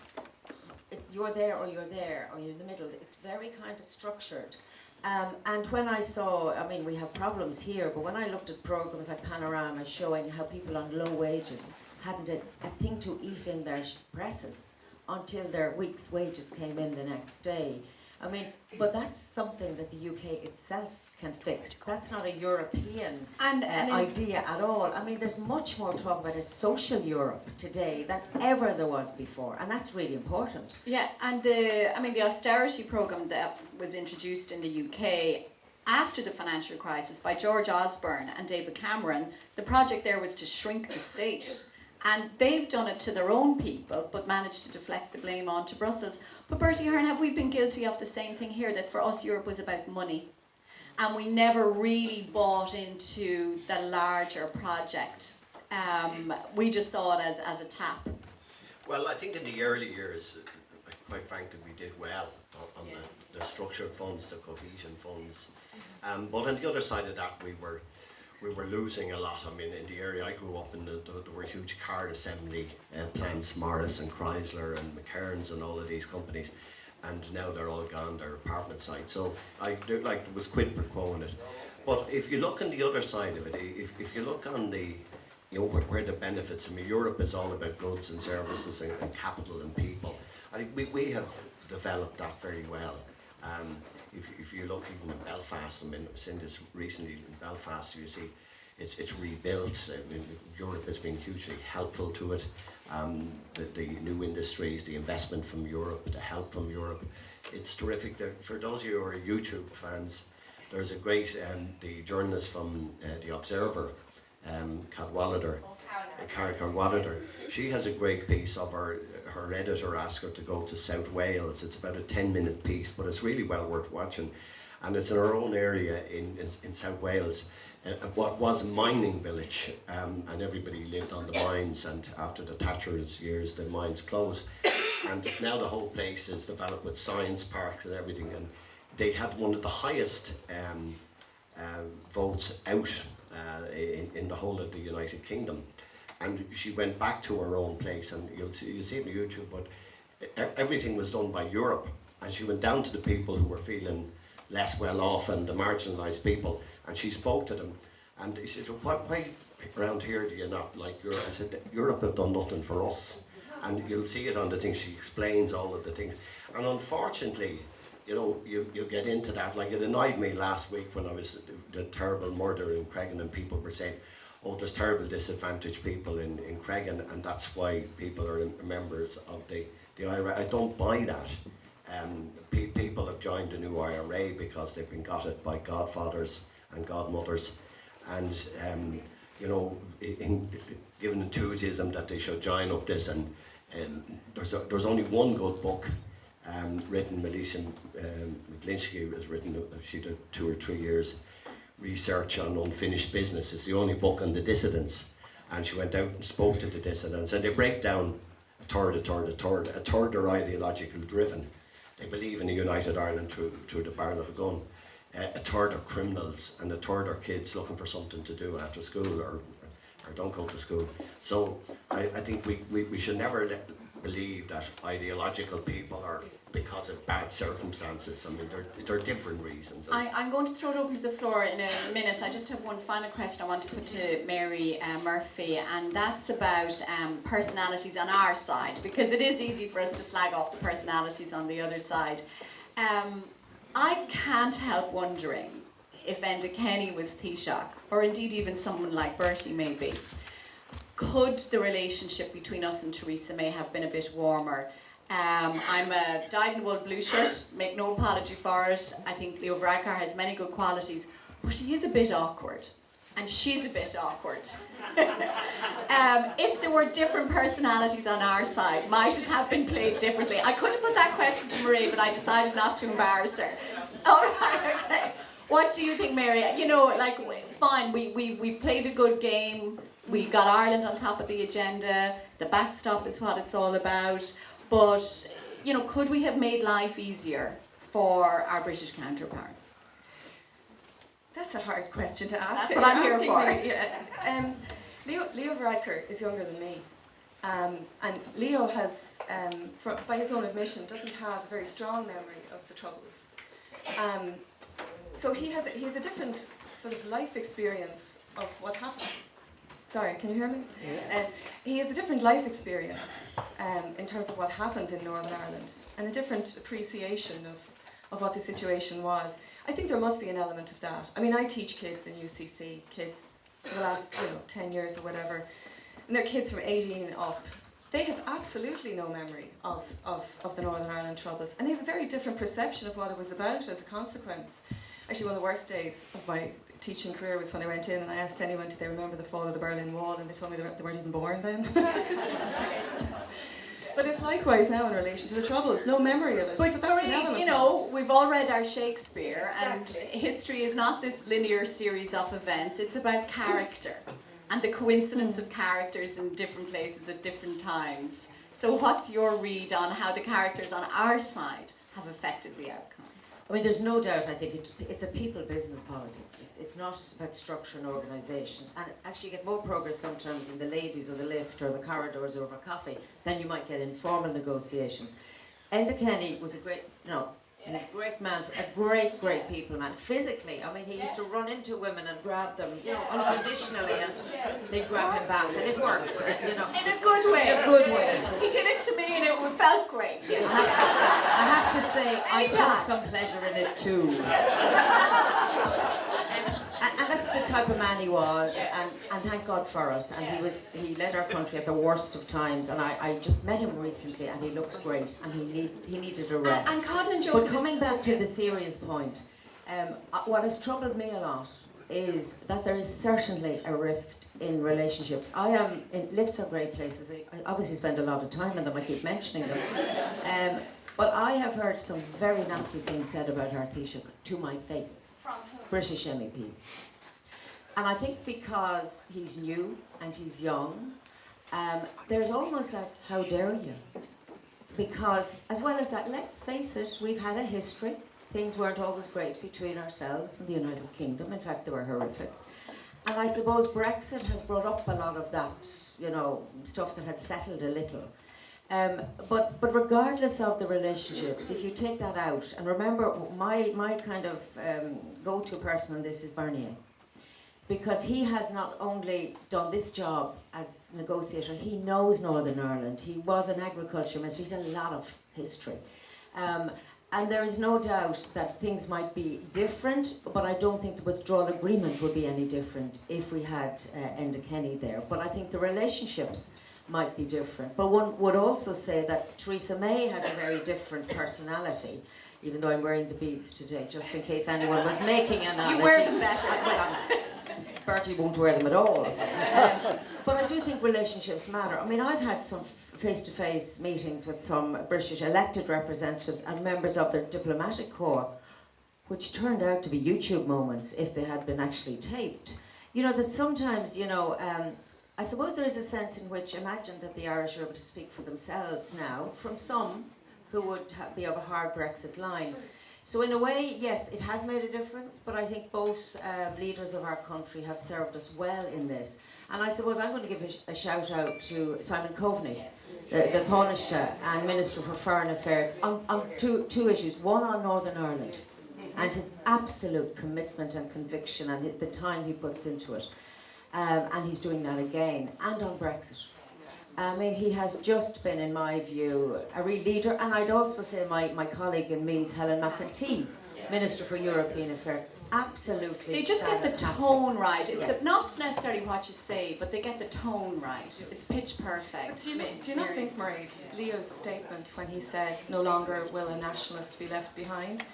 you're there or you're in the middle. It's very kind of structured. And when I saw, I mean, we have problems here, but when I looked at programs like Panorama showing how people on low wages hadn't a thing to eat in their presses until their week's wages came in the next day. I mean, but that's something that the UK itself can fix. That's not a European idea at all. I mean, there's much more talk about a social Europe today than ever there was before, and that's really important. Yeah, and the austerity programme that was introduced in the UK after the financial crisis by George Osborne and David Cameron, the project there was to shrink the state. And they've done it to their own people, but managed to deflect the blame onto Brussels. But Bertie Ahern, have we been guilty of the same thing here, that for us Europe was about money? And we never really bought into the larger project. We just saw it as a tap. Well, I think in the early years, quite frankly, we did well on the structured funds, the cohesion funds. But on the other side of that, we were losing a lot. I mean, in the area I grew up in, there were huge car assembly plants, Morris and Chrysler and McCairns and all of these companies, and now they're all gone, they're apartment sites. So there was quid pro quo in it. But if you look on the other side of it, if you look on the, where the benefits, I mean, Europe is all about goods and services and capital and people. I think we have developed that very well. If you look even in Belfast, I mean, I've seen this recently in Belfast, you see it's rebuilt. I mean, Europe has been hugely helpful to it. The new industries, the investment from Europe, the help from Europe, it's terrific. For those of you who are YouTube fans, there's a great, the journalist from The Observer, Carey, she has a great piece of her editor asked her to go to South Wales. It's about a 10-minute piece, but it's really well worth watching. And it's in her own area in South Wales, what was a mining village, and everybody lived on the mines, and after the Thatcher's years, the mines closed. And now the whole place is developed with science parks and everything, and they had one of the highest votes out in the whole of the United Kingdom. And she went back to her own place, and you'll see it on YouTube, but everything was done by Europe. And she went down to the people who were feeling less well off and the marginalised people, and she spoke to them. And he said, why around here do you not like Europe? I said, Europe have done nothing for us. And you'll see it on the thing, she explains all of the things. And unfortunately, you get into that. Like, it annoyed me last week when I was the terrible murder in Cregan, and people were saying, oh, there's terrible disadvantaged people in Cregan, and that's why people are members of the IRA. I don't buy that. People have joined the new IRA because they've been got it by godfathers and godmothers, and given enthusiasm that they should join up this. And there's only one good book written. Melissa McGuiness has written. She did 2 or 3 years research on unfinished business. It's the only book on the dissidents, and she went out and spoke to the dissidents, and they break down a third. A third are ideological driven. They believe in a united Ireland through the barrel of a gun. A third are criminals, and a third are kids looking for something to do after school or don't go to school. So I think we should never believe that ideological people are because of bad circumstances. I mean, there are different reasons. I'm going to throw it open to the floor in a minute. I just have one final question I want to put to Mary Murphy, and that's about personalities on our side, because it is easy for us to slag off the personalities on the other side. I can't help wondering if Enda Kenny was Taoiseach, or indeed even someone like Bertie maybe, could the relationship between us and Theresa May have been a bit warmer? I'm a dyed-in-the-wool blue shirt, make no apology for it. I think Leo Varadkar has many good qualities, but he is a bit awkward, and she's a bit awkward. If there were different personalities on our side, might it have been played differently? I could have put that question to Marie, but I decided not to embarrass her. All right, okay. What do you think, Mary? Fine, we've played a good game. We got Ireland on top of the agenda. The backstop is what it's all about. But, could we have made life easier for our British counterparts? That's a hard question to ask. That's what I'm here for. Leo Varadkar is younger than me. And Leo has, by his own admission, doesn't have a very strong memory of the Troubles. So he has a different sort of life experience of what happened. Sorry, can you hear me? Yeah. He has a different life experience in terms of what happened in Northern Ireland, and a different appreciation of what the situation was. I think there must be an element of that. I mean, I teach kids in UCC, kids for the last 10 years or whatever, and they're kids from 18 up. They have absolutely no memory of the Northern Ireland Troubles, and they have a very different perception of what it was about as a consequence. Actually, one of the worst days of my teaching career was when I went in and I asked anyone, did they remember the fall of the Berlin Wall, and they told me they weren't even born then. But it's likewise now in relation to the Troubles, no memory of it. But so that's Marie, we've all read our Shakespeare, exactly. And history is not this linear series of events, it's about character and the coincidence of characters in different places at different times. So what's your read on how the characters on our side have affected the outcome? I mean, there's no doubt, I think, it's a people business politics. It's not about structure and organisations. And actually you get more progress sometimes in the ladies or the lift or the corridors over coffee than you might get in formal negotiations. Enda Kenny was a great, He's a great man, a great people man. Physically, I mean, he used to run into women and grab them, you know, unconditionally, and they'd grab him back, and it worked, you know. In a good way. In a good way. He did it to me and it felt great. Yeah, I have to say, I Anytime. took some pleasure in it too. And that's the type of man he was, and thank God for it. And he led our country at the worst of times, and I just met him recently, and he looks great, and he needed a rest. And Cotton and Joe. But coming back to the serious point, what has troubled me a lot is that there is certainly a rift in relationships. Lives are great places. I obviously spend a lot of time in them. I keep mentioning them. But I have heard some very nasty things said about our Taoiseach to my face. From who? British MEPs. And I think because he's new and he's young, there's almost like, how dare you? Because, as well as that, let's face it, we've had a history. Things weren't always great between ourselves and the United Kingdom. In fact, they were horrific. And I suppose Brexit has brought up a lot of that, you know, stuff that had settled a little. But regardless of the relationships, if you take that out, and remember, my kind of go-to person on this is Barnier. Because he has not only done this job as negotiator, he knows Northern Ireland. He was an agriculture minister. He's a lot of history. And there is no doubt that things might be different, but I don't think the withdrawal agreement would be any different if we had Enda Kenny there. But I think the relationships might be different. But one would also say that Theresa May has a very different personality, even though I'm wearing the beads today, just in case anyone was making an analogy. You wear them better. Bertie won't wear them at all. But I do think relationships matter. I mean, I've had some face-to-face meetings with some British elected representatives and members of their diplomatic corps, which turned out to be YouTube moments if they had been actually taped. You know, that sometimes, you know, I suppose there is a sense in which, imagine that the Irish are able to speak for themselves now, from some who would be of a hard Brexit line. So in a way, yes, it has made a difference, but I think both leaders of our country have served us well in this. And I suppose I'm going to give a shout out to Simon Coveney, the Taoiseach and Minister for Foreign Affairs, on two issues. One on Northern Ireland and his absolute commitment and conviction and the time he puts into it. And he's doing that again. And on Brexit. I mean, he has just been, in my view, a real leader. And I'd also say my colleague in Meath, Helen McEntee, Minister for European Affairs, absolutely They just get the tone right. It's Yes. not necessarily what you say, but they get the tone right. It's pitch perfect. Do you not think, Mairead, Leo's statement when he said, no longer will a nationalist be left behind,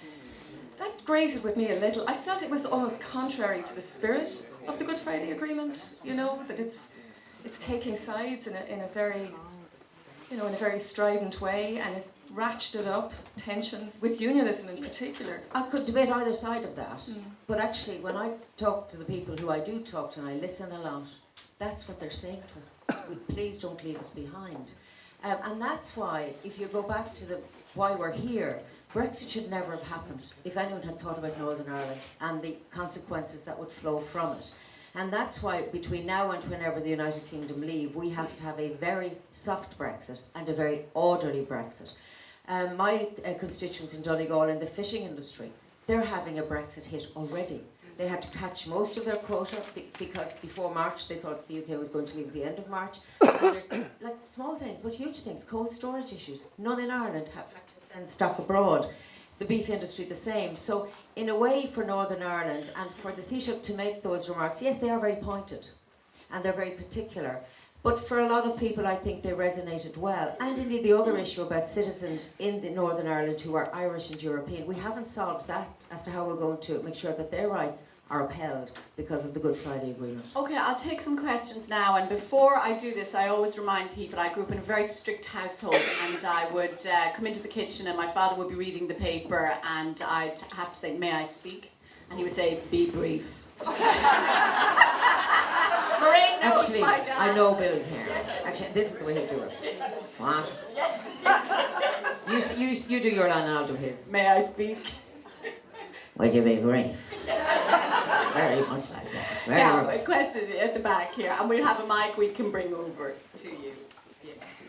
that grated with me a little. I felt it was almost contrary to the spirit of the Good Friday Agreement, you know, that it's taking sides in a very, you know, in a very strident way, and it ratcheted up tensions with unionism in particular. I could debate either side of that, but actually when I talk to the people who I do talk to, and I listen a lot, that's what they're saying to us. Please don't leave us behind. And that's why, if you go back to why we're here, Brexit should never have happened if anyone had thought about Northern Ireland and the consequences that would flow from it. And that's why between now and whenever the United Kingdom leave, we have to have a very soft Brexit and a very orderly Brexit. My constituents in Donegal in the fishing industry, they're having a Brexit hit already. They had to catch most of their quota because before March they thought the UK was going to leave at the end of March. And there's like small things, but huge things, cold storage issues. None in Ireland have had to send stock abroad. The beef industry the same. So in a way for Northern Ireland and for the Taoiseach to make those remarks, yes, they are very pointed and they're very particular. But for a lot of people, I think they resonated well. And indeed the other issue about citizens in the Northern Ireland who are Irish and European, we haven't solved that as to how we're going to make sure that their rights are upheld because of the Good Friday Agreement. Okay, I'll take some questions now, and before I do this, I always remind people I grew up in a very strict household, and I would come into the kitchen and my father would be reading the paper and I'd have to say, may I speak? And he would say, be brief. Mairead knows Actually, my dad. I know Bill here. Actually, this is the way he'd do it. What? You do your line and I'll do his. May I speak? Would you be brief? Very much like that. Very Now, rough. a question at the back here, and we'll have a mic we can bring over to you.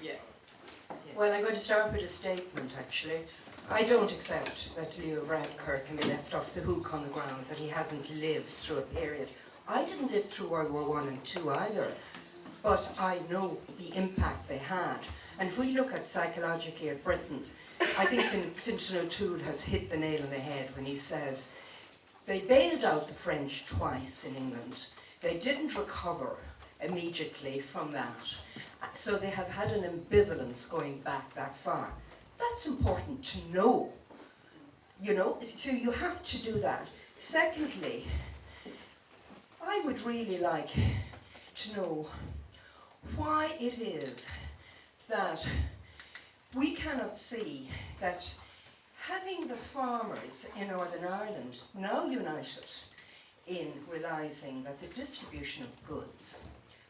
Yeah. Well, I'm going to start with a statement, actually. I don't accept that Leo Varadkar can be left off the hook on the grounds that he hasn't lived through a period. I didn't live through World War I and II either, but I know the impact they had. And if we look at psychologically at Britain, I think Fintan O'Toole has hit the nail on the head when he says they bailed out the French twice in England. They didn't recover immediately from that. So they have had an ambivalence going back that far. That's important to know, you know, so you have to do that. Secondly, I would really like to know why it is that we cannot see that having the farmers in Northern Ireland now united in realising that the distribution of goods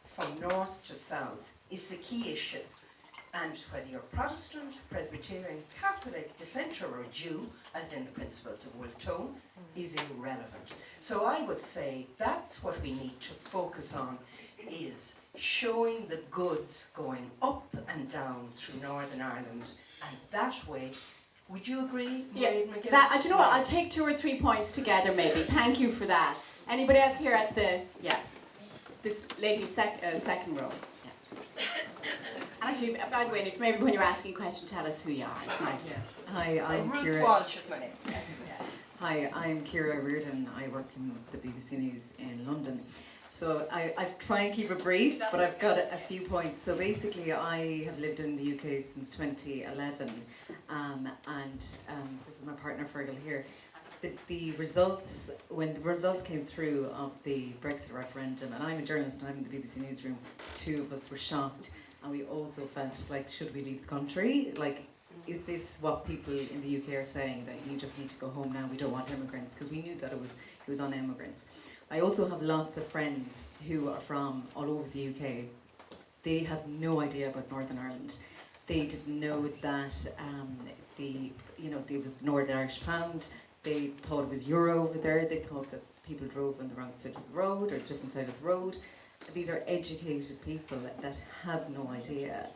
from north to south is the key issue. And whether you're Protestant, Presbyterian, Catholic, Dissenter or Jew, as in the principles of Wolfe Tone, is irrelevant. So I would say that's what we need to focus on, is showing the goods going up and down through Northern Ireland. And that way, would you agree, Mairead McGuiness? That, do you know what, I'll take 2 or 3 points together maybe. Thank you for that. Anybody else here at the, this lady second row. Yeah. Actually, by the way, if maybe when you're asking a question, tell us who you are. It's nice to. Hi, I'm Ruth Ciara. Walsh is my name. Hi, I'm Ciara Reardon. I work in the BBC News in London. So I try and keep it brief, but I've got a few points. So basically, I have lived in the UK since 2011, and this is my partner Fergal here. The results, when the results came through of the Brexit referendum, and I'm a journalist and I'm in the BBC newsroom, 2 of us were shocked, and we also felt like, should we leave the country? Like, is this what people in the UK are saying, that you just need to go home now, we don't want immigrants? Because we knew that it was on immigrants. I also have lots of friends who are from all over the UK. They had no idea about Northern Ireland. They didn't know that there was the Northern Irish pound. They thought it was euro over there. They thought that people drove on the wrong side of the road or a different side of the road. These are educated people that have no idea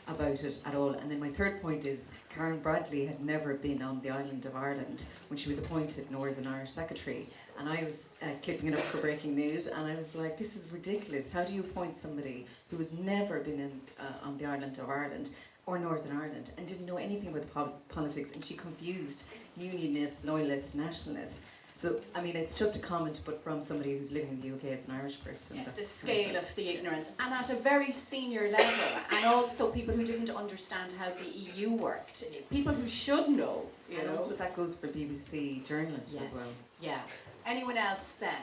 about it at all. And then my third point is Karen Bradley had never been on the island of Ireland when she was appointed Northern Irish Secretary. And I was clipping it up for breaking news, and I was like, this is ridiculous. How do you appoint somebody who has never been on the island of Ireland or Northern Ireland and didn't know anything about the politics? And she confused unionists, loyalists, nationalists. So, I mean, it's just a comment, but from somebody who's living in the UK as an Irish person. Yeah, the scale of the ignorance, and at a very senior level, and also people who didn't understand how the EU worked, people who should know, you know. Also that goes for BBC journalists as well. Yeah. Anyone else then?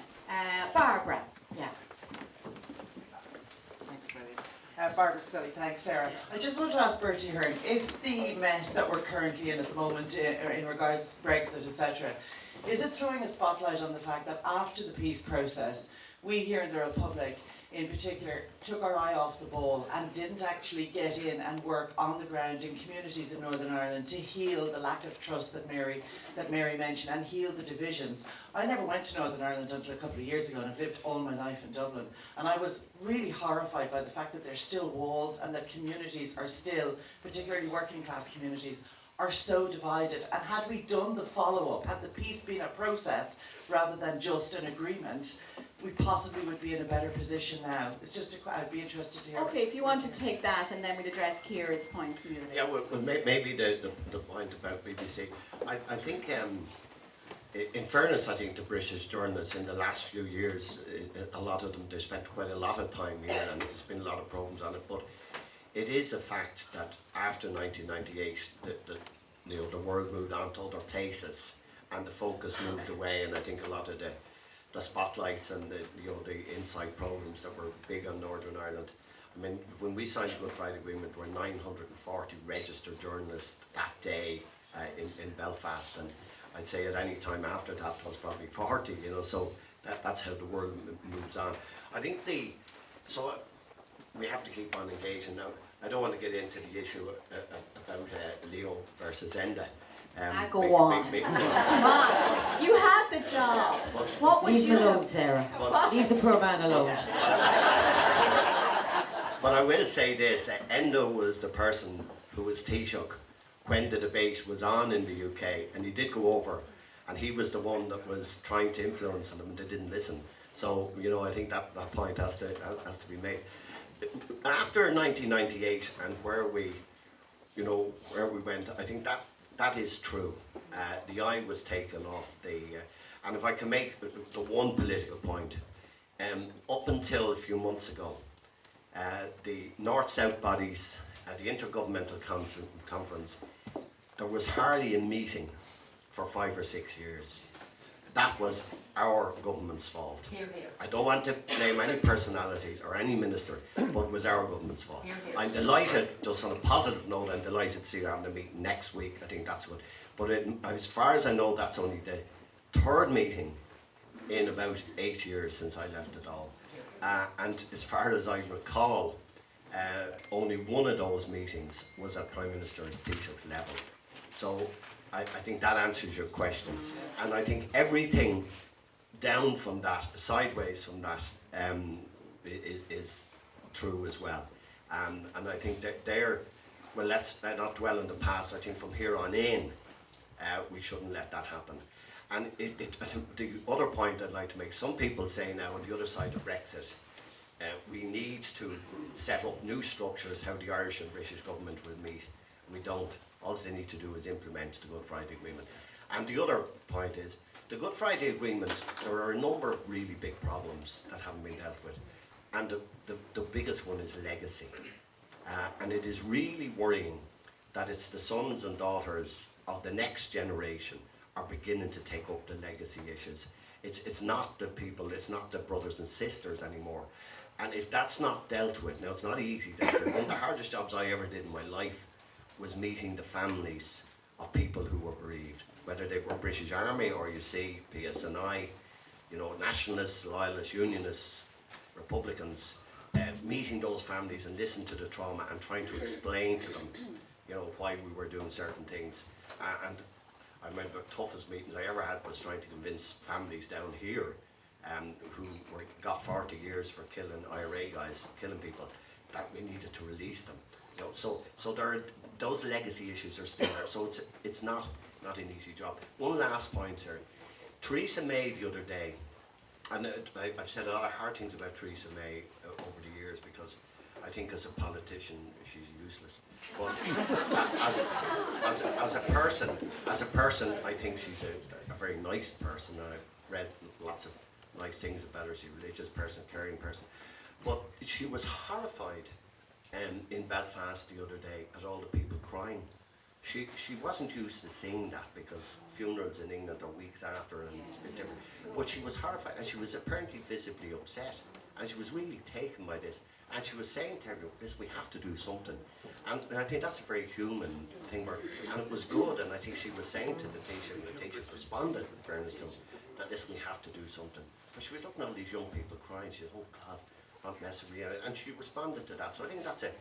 Barbara. Yeah. Thanks, Lily. Barbara Scully, thanks, Sarah. I just want to ask Bertie Ahern, if the mess that we're currently in at the moment in regards to Brexit, etc., is it throwing a spotlight on the fact that after the peace process, we here in the Republic in particular took our eye off the ball and didn't actually get in and work on the ground in communities in Northern Ireland to heal the lack of trust that Mary mentioned and heal the divisions. I never went to Northern Ireland until a couple of years ago, and I've lived all my life in Dublin, and I was really horrified by the fact that there's still walls and that communities are still, particularly working class communities, are so divided. And had we done the follow-up, had the peace been a process rather than just an agreement, we possibly would be in a better position now. It's just, I'd be interested to hear. Okay, if you want to take that, and then we'll address Ciara's points. And the other Maybe the point about BBC, I think, in fairness, I think the British journalists in the last few years, a lot of them, they spent quite a lot of time here, and there's been a lot of problems on it, but it is a fact that after 1998, the world moved on to other places, and the focus moved away, and I think a lot of the spotlights and the inside programs that were big on Northern Ireland. I mean, when we signed the Good Friday Agreement, there were 940 registered journalists that day in Belfast, and I'd say at any time after that was probably 40. So that's how the world moves on. I think we have to keep on engaging now. I don't want to get into the issue about Leo versus Enda. Go on. Come on. You had the job. What would Leave you him alone, Sarah. Leave the poor man alone. But I will say this, Enda was the person who was Taoiseach when the debate was on in the UK, and he did go over, and he was the one that was trying to influence them, and they didn't listen. So, you know, I think that point has to be made. After 1998 and where we went, I think that is true. The eye was taken off the, and if I can make the one political point, up until a few months ago, the North-South bodies, the Intergovernmental Conference, there was hardly a meeting for 5 or 6 years. That was our government's fault. Hear, hear. I don't want to name any personalities or any minister, but it was our government's fault. Hear, hear. I'm delighted, just on a positive note, I'm delighted to see you having a meeting next week. I think that's good. But as far as I know, that's only the third meeting in about 8 years since I left it all. And as far as I recall, only one of those meetings was at Prime Minister's Taoiseach's level. So I think that answers your question. And I think everything down from that, sideways from that, is true as well. And I think that well, let's not dwell on the past. I think from here on in, we shouldn't let that happen. And the other point I'd like to make, some people say now on the other side of Brexit, we need to set up new structures how the Irish and British government will meet. We don't. All they need to do is implement the Good Friday Agreement. And the other point is, the Good Friday Agreement, there are a number of really big problems that haven't been dealt with. And the biggest one is legacy. And it is really worrying that it's the sons and daughters of the next generation are beginning to take up the legacy issues. It's not the people, it's not the brothers and sisters anymore. And if that's not dealt with, now it's not easy. One of the hardest jobs I ever did in my life was meeting the families of people who were bereaved, whether they were British Army or you see PSNI, you know, nationalists, loyalists, unionists, Republicans, meeting those families and listening to the trauma and trying to explain to them, you know, why we were doing certain things. And I remember the toughest meetings I ever had was trying to convince families down here who got 40 years for killing IRA guys, killing people, that we needed to release them. You know, so there are, those legacy issues are still there. So it's not an easy job. One last point here. Theresa May the other day, and I've said a lot of hard things about Theresa May over the years because I think as a politician she's useless. But as a person, I think she's a very nice person, and I've read lots of nice things about her. She's a religious person, caring person. But she was horrified in Belfast the other day at all the people crying. She wasn't used to seeing that because funerals in England are weeks after and it's a bit different. But she was horrified and she was apparently visibly upset and she was really taken by this. And she was saying to everyone, listen, we have to do something. And I think that's a very human thing. And it was good, and I think she was saying to the Taoiseach, and the Taoiseach responded, in fairness to him, that listen, we have to do something. But she was looking at all these young people crying, she said, oh God, not messing with me. And she responded to that. So I think that's a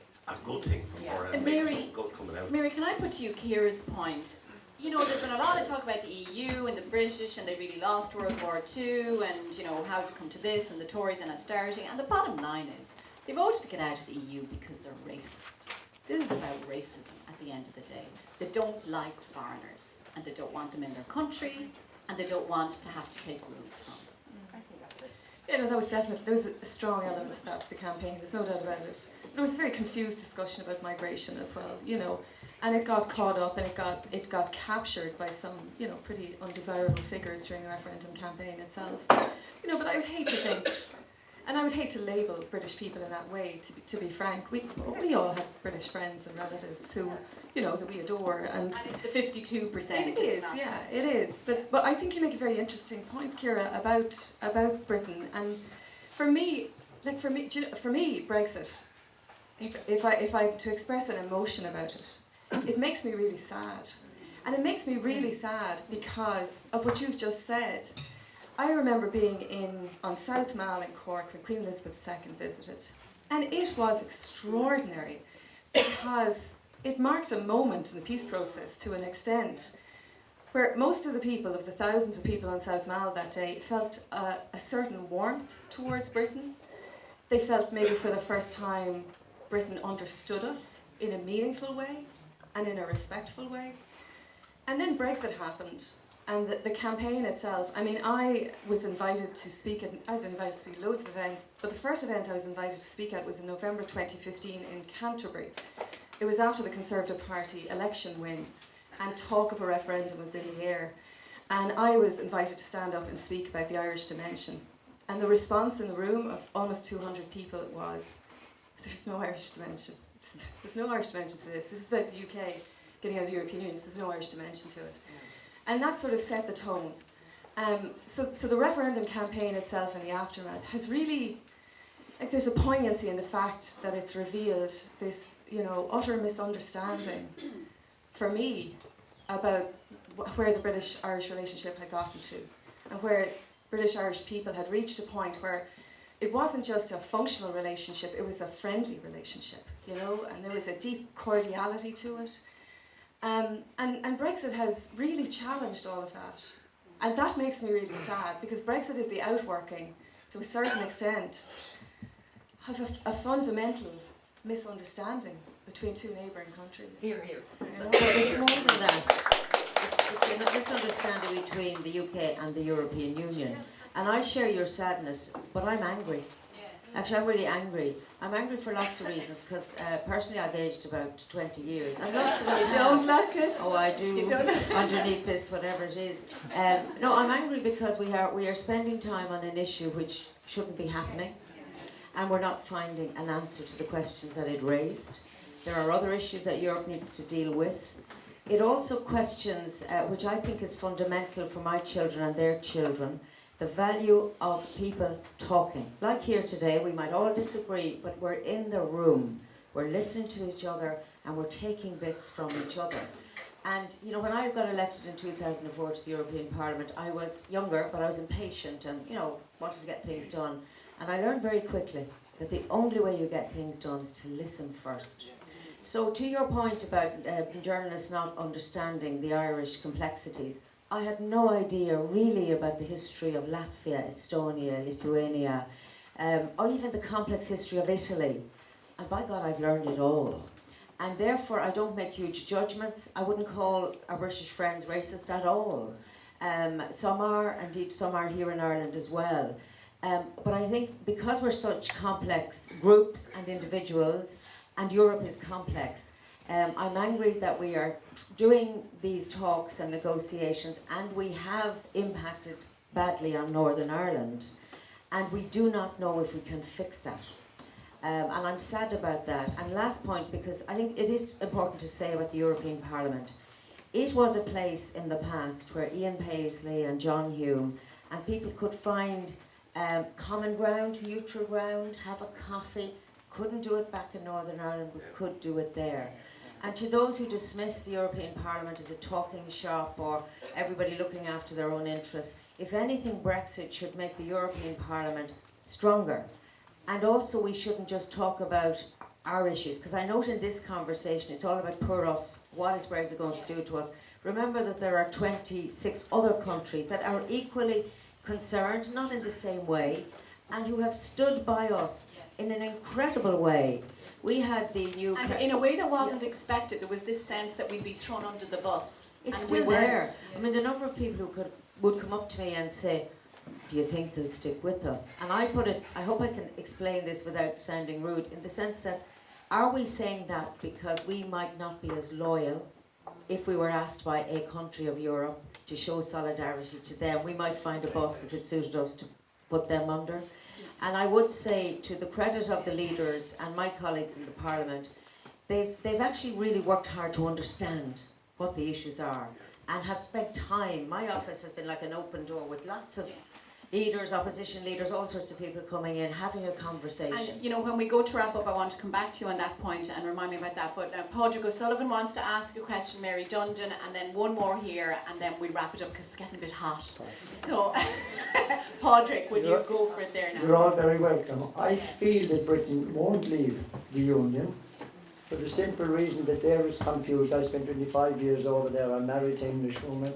good thing from her. And Mary, good coming out. Mary, can I put to you Ciara's point? You know, there's been a lot of talk about the EU and the British, and they really lost World War II, and, you know, how's it come to this, and the Tories and austerity. And the bottom line is, they voted to get out of the EU because they're racist. This is about racism at the end of the day. They don't like foreigners, and they don't want them in their country, and they don't want to have to take rules from them. I think that's it. Yeah, no, that was definitely, there was a strong element of that to the campaign, there's no doubt about it. There was a very confused discussion about migration as well, you know, and it got caught up and it got captured by some, you know, pretty undesirable figures during the referendum campaign itself. You know, but I would hate to think, and I would hate to label British people in that way, to be frank. We all have British friends and relatives who, you know, that we adore. And it's the 52%. It is, yeah, it is. But I think you make a very interesting point, Ciara, about Britain. And for me, Brexit, if I to express an emotion about it, it makes me really sad. And it makes me really sad because of what you've just said. I remember being on South Mall in Cork when Queen Elizabeth II visited. And it was extraordinary because it marked a moment in the peace process to an extent where most of the people, of the thousands of people on South Mall that day, felt a certain warmth towards Britain. They felt maybe for the first time Britain understood us in a meaningful way. and in a respectful way. And then Brexit happened, and the campaign itself, I mean, I was invited to speak at, I've been invited to speak at loads of events, but the first event I was invited to speak at was in November 2015 in Canterbury. It was after the Conservative Party election win, and talk of a referendum was in the air. And I was invited to stand up and speak about the Irish dimension. And the response in the room of almost 200 people was, there's no Irish dimension. There's no Irish dimension to this. This is about the UK getting out of the European Union, so there's no Irish dimension to it. And that sort of set the tone. So the referendum campaign itself and the aftermath has really, like, there's a poignancy in the fact that it's revealed this, you know, utter misunderstanding for me about where the British-Irish relationship had gotten to, and where British-Irish people had reached a point where it wasn't just a functional relationship, it was a friendly relationship, you know, and there was a deep cordiality to it. And Brexit has really challenged all of that. And that makes me really sad, because Brexit is the outworking, to a certain extent, of a fundamental misunderstanding between two neighbouring countries. Here, here. You know? But it's more than that. It's a misunderstanding between the UK and the European Union. And I share your sadness, but I'm angry. Actually, I'm really angry. I'm angry for lots of reasons, because personally I've aged about 20 years. And lots of us You don't like it? Oh, I do. You don't? Underneath this, whatever it is. No, I'm angry because we are spending time on an issue which shouldn't be happening. And we're not finding an answer to the questions that it raised. There are other issues that Europe needs to deal with. It also questions, which I think is fundamental for my children and their children, the value of people talking. Like here today, we might all disagree, but we're in the room, we're listening to each other, and we're taking bits from each other. And, you know, when I got elected in 2004 to the European Parliament, I was younger, but I was impatient and, you know, wanted to get things done. And I learned very quickly that the only way you get things done is to listen first. So to your point about journalists not understanding the Irish complexities, I had no idea really about the history of Latvia, Estonia, Lithuania, or even the complex history of Italy. And by God, I've learned it all. And therefore, I don't make huge judgments. I wouldn't call our British friends racist at all. Some are, indeed some are here in Ireland as well. But I think because we're such complex groups and individuals, and Europe is complex, I'm angry that we are doing these talks and negotiations, and we have impacted badly on Northern Ireland, and we do not know if we can fix that. And I'm sad about that. And last point, because I think it is important to say about the European Parliament, it was a place in the past where Ian Paisley and John Hume and people could find common ground, neutral ground, have a coffee. Couldn't do it back in Northern Ireland, but could do it there. And to those who dismiss the European Parliament as a talking shop or everybody looking after their own interests, if anything, Brexit should make the European Parliament stronger. And also we shouldn't just talk about our issues, because I note in this conversation it's all about poor us. What is Brexit going to do to us? Remember that there are 26 other countries that are equally concerned, not in the same way, and who have stood by us in an incredible way. We had the new... And in a way that wasn't expected, there was this sense that we'd be thrown under the bus. It's and still we there. weren't. I mean, the number of people who would come up to me and say, do you think they'll stick with us? And I hope I can explain this without sounding rude, in the sense that, are we saying that because we might not be as loyal if we were asked by a country of Europe to show solidarity to them? We might find a bus if it suited us to put them under. And I would say, to the credit of the leaders and my colleagues in the Parliament, they've actually really worked hard to understand what the issues are and have spent time. My office has been like an open door with lots of leaders, opposition leaders, all sorts of people coming in, having a conversation. And, you know, when we go to wrap up, I want to come back to you on that point and remind me about that. But Padraig O'Sullivan wants to ask a question, Mary Dundon, and then one more here, and then we'll wrap it up because it's getting a bit hot. So, Padraig, would you go for it there now? You're all very welcome. I feel that Britain won't leave the Union for the simple reason that there is confused. I spent 25 years over there. I'm married to an English woman.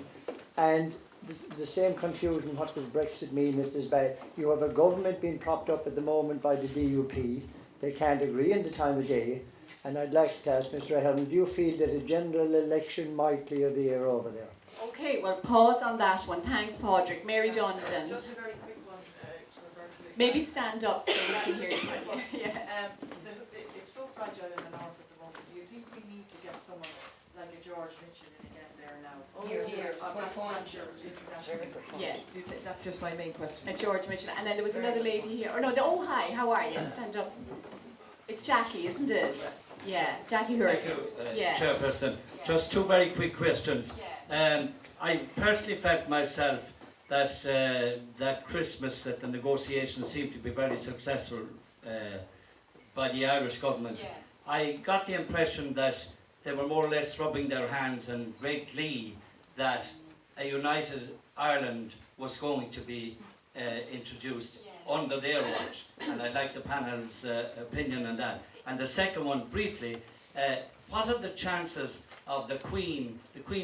And the same confusion, what does Brexit mean? It is by, you have a government being propped up at the moment by the DUP. They can't agree on the time of day. And I'd like to ask Mr. Ahern, do you feel that a general election might clear the air over there? Okay, well, pause on that one. Thanks, Padraig. Mary Dundon. Just a very quick one for Bertie. Maybe stand up so we can hear you. Yeah. It's so fragile in the north at the moment. Do you think we need to get someone like a George Mitchell in again there now? Here. Yeah, That's just my main question. George Mitchell. And then there was another lady here. Oh, no, oh, hi, how are you? Stand up. It's Jackie, isn't it? Yeah, Jackie Hurricane. Yeah. Chairperson. Just two very quick questions. I personally felt myself that that Christmas that the negotiations seemed to be very successful by the Irish government. Yes. I got the impression that they were more or less rubbing their hands in great glee that a united Ireland was going to be introduced under their watch, and I'd like the panel's opinion on that. And the second one, briefly, what are the chances of the Queen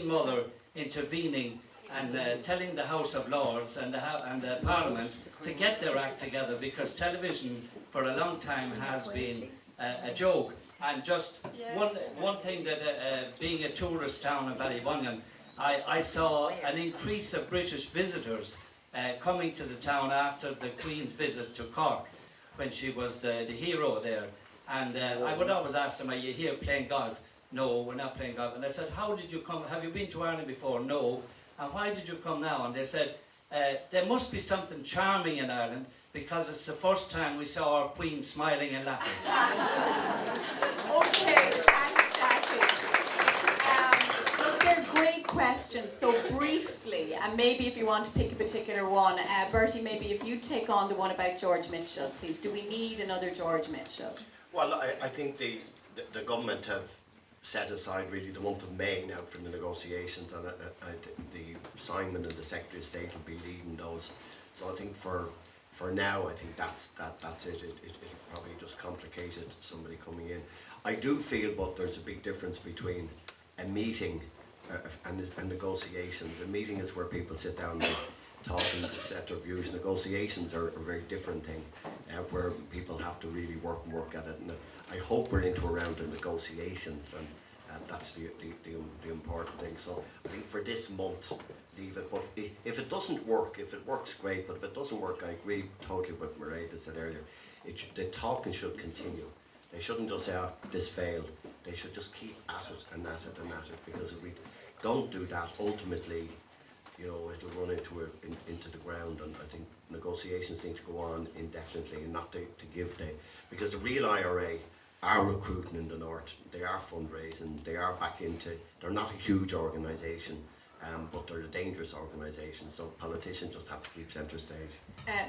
Mother, intervening and telling the House of Lords and the Parliament to get their act together, because television for a long time has been a joke. And just one thing that being a tourist town in Ballybunion, I saw an increase of British visitors coming to the town after the Queen's visit to Cork, when she was the hero there. And I would always ask them, are you here playing golf? No, we're not playing golf. And I said, how did you come? Have you been to Ireland before? No. And why did you come now? And they said, there must be something charming in Ireland, because it's the first time we saw our Queen smiling and laughing. Okay, thanks, Jackie. Look, they're great questions. So briefly, and maybe if you want to pick a particular one, Bertie, maybe if you take on the one about George Mitchell, please. Do we need another George Mitchell? Well, I think the government have set aside really the month of May now for the negotiations, and the Simon and the Secretary of State will be leading those. So I think for now, I think that's it. It'll probably just complicate it, somebody coming in. I do feel, but there's a big difference between a meeting and negotiations. A meeting is where people sit down and talk and set their views. Negotiations are a very different thing, where people have to really work at it. And I hope we're into a round of negotiations, and that's the important thing. So I think for this month, leave it. But if it doesn't work, if it works, great. But if it doesn't work, I agree totally with Mairead said earlier. The talking should continue. They shouldn't just say, oh, this failed. They should just keep at it and at it and at it. Because if we don't do that, ultimately, you know, it'll run into the ground. And I think negotiations need to go on indefinitely, and not to give because the real IRA are recruiting in the north. They are fundraising. They are back into. They're not a huge organisation, but they're a dangerous organisation. So politicians just have to keep centre stage.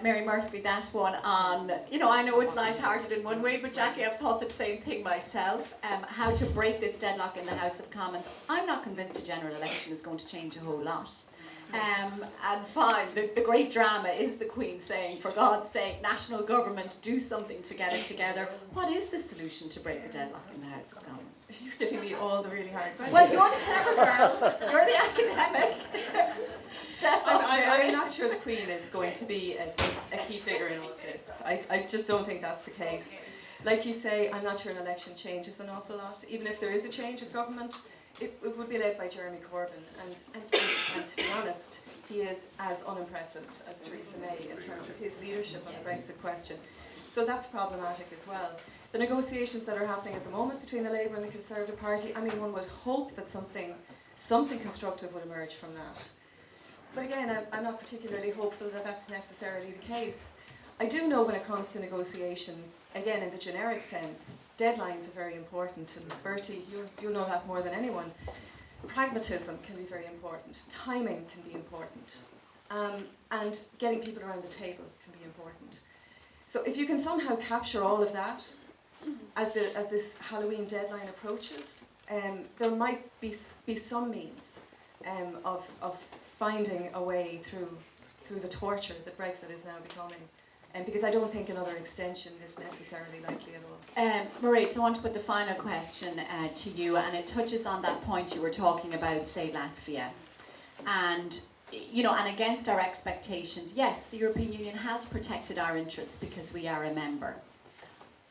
Mary Murphy, that one on, you know, I know it's light-hearted in one way, but Jackie, I've thought the same thing myself. How to break this deadlock in the House of Commons. I'm not convinced a general election is going to change a whole lot. And fine, the great drama is the Queen saying, for God's sake, national government, do something to get it together. What is the solution to break the deadlock in the House of Commons? You're giving me all the really hard questions. Well, you're the clever girl, you're the academic. Step up. I'm not sure the Queen is going to be a key figure in all of this. I just don't think that's the case. Like you say, I'm not sure an election changes an awful lot. Even if there is a change of government, it would be led by Jeremy Corbyn, and to be honest, he is as unimpressive as Theresa May in terms of his leadership on the Brexit question. So that's problematic as well. The negotiations that are happening at the moment between the Labour and the Conservative Party, I mean, one would hope that something constructive would emerge from that. But again, I'm not particularly hopeful that that's necessarily the case. I do know when it comes to negotiations, again in the generic sense, deadlines are very important, and Bertie, you'll know that more than anyone. Pragmatism can be very important, timing can be important, and getting people around the table can be important. So if you can somehow capture all of that as this Halloween deadline approaches, there might be some means of finding a way through the torture that Brexit is now becoming. Because I don't think another extension is necessarily likely at all. Mairead, so I want to put the final question to you, and it touches on that point you were talking about, say, Latvia. And, you know, and against our expectations, yes, the European Union has protected our interests because we are a member.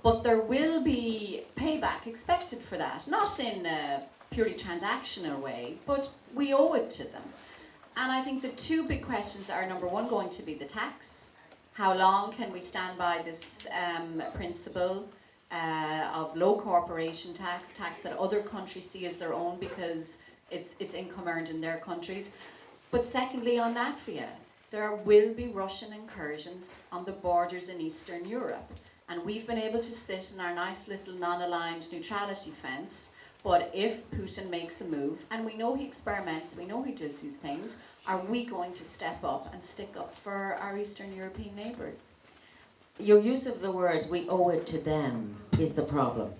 But there will be payback expected for that, not in a purely transactional way, but we owe it to them. And I think the two big questions are, number one, going to be the tax. How long can we stand by this principle of low corporation tax that other countries see as their own because it's income earned in their countries? But secondly, on Latvia, there will be Russian incursions on the borders in Eastern Europe. And we've been able to sit in our nice little non-aligned neutrality fence. But if Putin makes a move, and we know he experiments, we know he does these things, are we going to step up and stick up for our Eastern European neighbours? Your use of the word, we owe it to them, is the problem.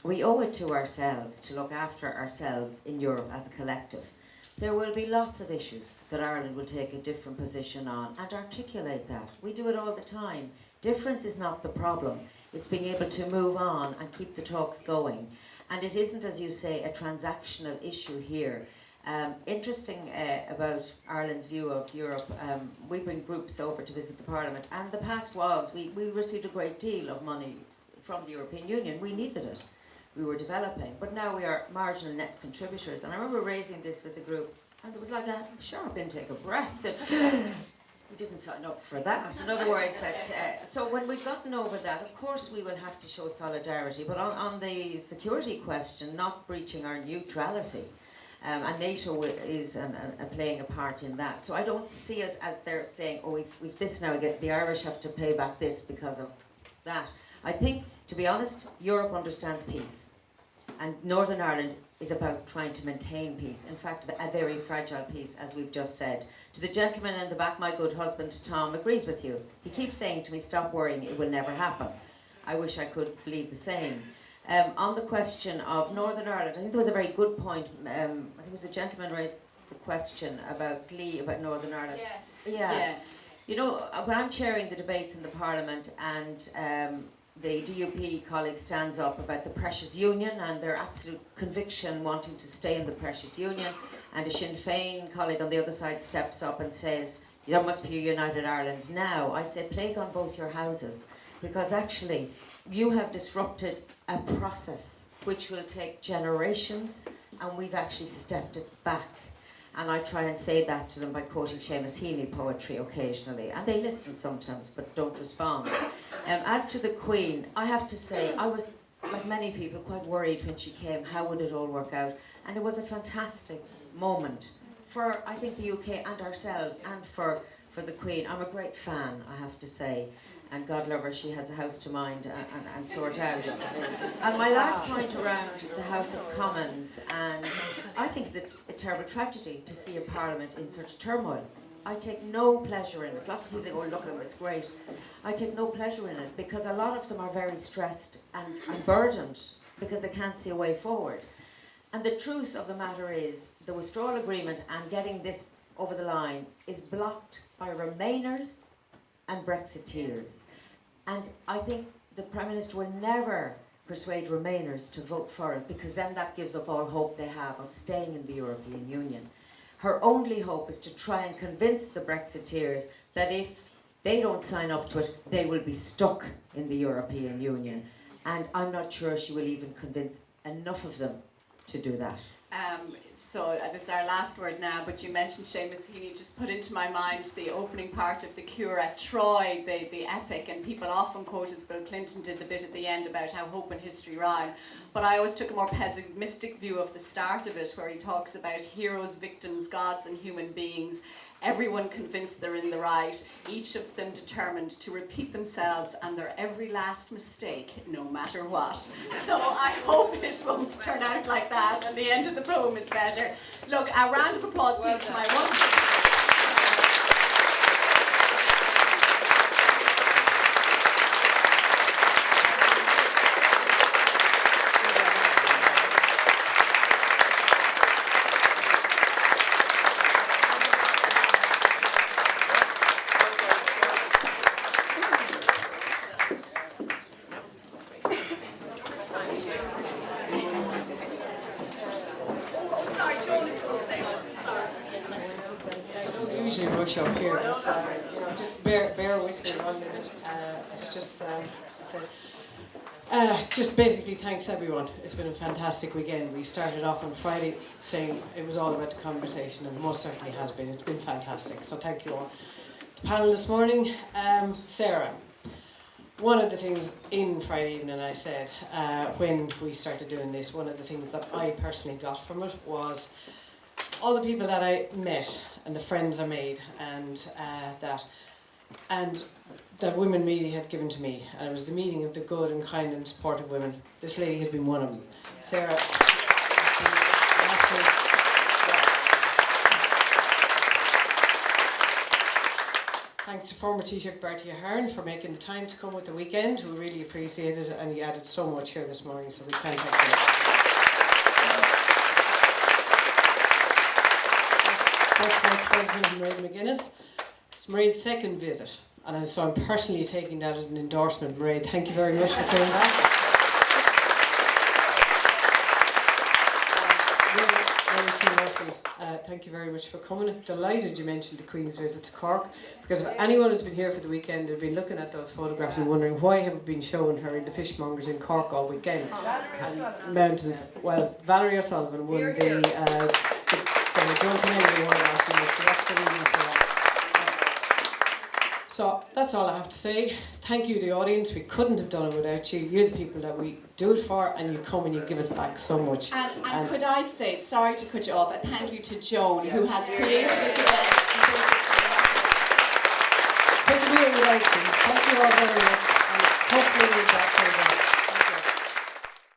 We owe it to ourselves to look after ourselves in Europe as a collective. There will be lots of issues that Ireland will take a different position on and articulate that. We do it all the time. Difference is not the problem. It's being able to move on and keep the talks going. And it isn't, as you say, a transactional issue here. Interesting about Ireland's view of Europe, we bring groups over to visit the Parliament, and the past was we received a great deal of money from the European Union. We needed it. We were developing, but now we are marginal net contributors. And I remember raising this with the group, and it was like a sharp intake of breath. We didn't sign up for that. In other words, so when we've gotten over that, of course we will have to show solidarity. But on the security question, not breaching our neutrality, and NATO is playing a part in that. So I don't see it as they're saying, oh, we've this now, the Irish have to pay back this because of that. I think, to be honest, Europe understands peace. And Northern Ireland is about trying to maintain peace. In fact, a very fragile peace, as we've just said. To the gentleman in the back, my good husband, Tom, agrees with you. He keeps saying to me, stop worrying, it will never happen. I wish I could believe the same. On the question of Northern Ireland, I think there was a very good point. I think it was a gentleman raised the question about Glee, about Northern Ireland. Yes. Yeah. You know, when I'm chairing the debates in the Parliament and the DUP colleague stands up about the precious union and their absolute conviction wanting to stay in the precious union, and a Sinn Féin colleague on the other side steps up and says, there must be a united Ireland now. I say, plague on both your houses, because actually you have disrupted a process which will take generations, and we've actually stepped it back. And I try and say that to them by quoting Seamus Heaney poetry occasionally. And they listen sometimes, but don't respond. As to the Queen, I have to say, I was, like many people, quite worried when she came. How would it all work out? And it was a fantastic moment for, I think, the UK and ourselves, and for the Queen. I'm a great fan, I have to say. And God love her, she has a house to mind and sort out. And my last point around the House of Commons, and I think it's a terrible tragedy to see a Parliament in such turmoil. I take no pleasure in it. Lots of people go, look at them, it's great. I take no pleasure in it because a lot of them are very stressed and burdened because they can't see a way forward. And the truth of the matter is, the withdrawal agreement and getting this over the line is blocked by Remainers and Brexiteers. And I think the Prime Minister will never persuade Remainers to vote for it, because then that gives up all hope they have of staying in the European Union. Her only hope is to try and convince the Brexiteers that if they don't sign up to it, they will be stuck in the European Union. And I'm not sure she will even convince enough of them to do that. So this is our last word now, but you mentioned Seamus Heaney, just put into my mind the opening part of The Cure at Troy, the epic, and people often quote, as Bill Clinton did the bit at the end about how hope and history rhyme, but I always took a more pessimistic view of the start of it, where he talks about heroes, victims, gods and human beings, everyone convinced they're in the right, each of them determined to repeat themselves and their every last mistake, no matter what. So I hope it won't turn out like that and the end of the poem is better. Look, a round of applause please for my wonderful... Rush up here, but just bear with me 1 minute. It's just, Just basically thanks everyone. It's been a fantastic weekend. We started off on Friday saying it was all about the conversation, and most certainly has been. It's been fantastic, so thank you all. The panel this morning, Sarah. One of the things in Friday evening I said when we started doing this, one of the things that I personally got from it was all the people that I met and the friends I made and that women really had given to me. And it was the meeting of the good and kind and supportive women. This lady has been one of them. Sarah. Thanks to former Taoiseach Bertie Ahern for making the time to come with the weekend. We really appreciate it, and he added so much here this morning, so we can't thank him. First Vice President Mairead McGuiness. It's Mairead's second visit, and I'm personally taking that as an endorsement. Mairead, thank you very much for coming back. Thank you very much for coming. I'm delighted you mentioned the Queen's visit to Cork, because if anyone has been here for the weekend, they've been looking at those photographs and wondering why have we been showing her in the fishmongers in Cork all weekend. And mountains. Well, Valerie O'Sullivan won the Joan Kennedy Award last night, so that's the reason for that. So that's all I have to say. Thank you, the audience. We couldn't have done it without you. You're the people that we do it for, and you come and you give us back so much. And could I say, sorry to cut you off, and thank you to Joan, who has created this event. Couldn't do it without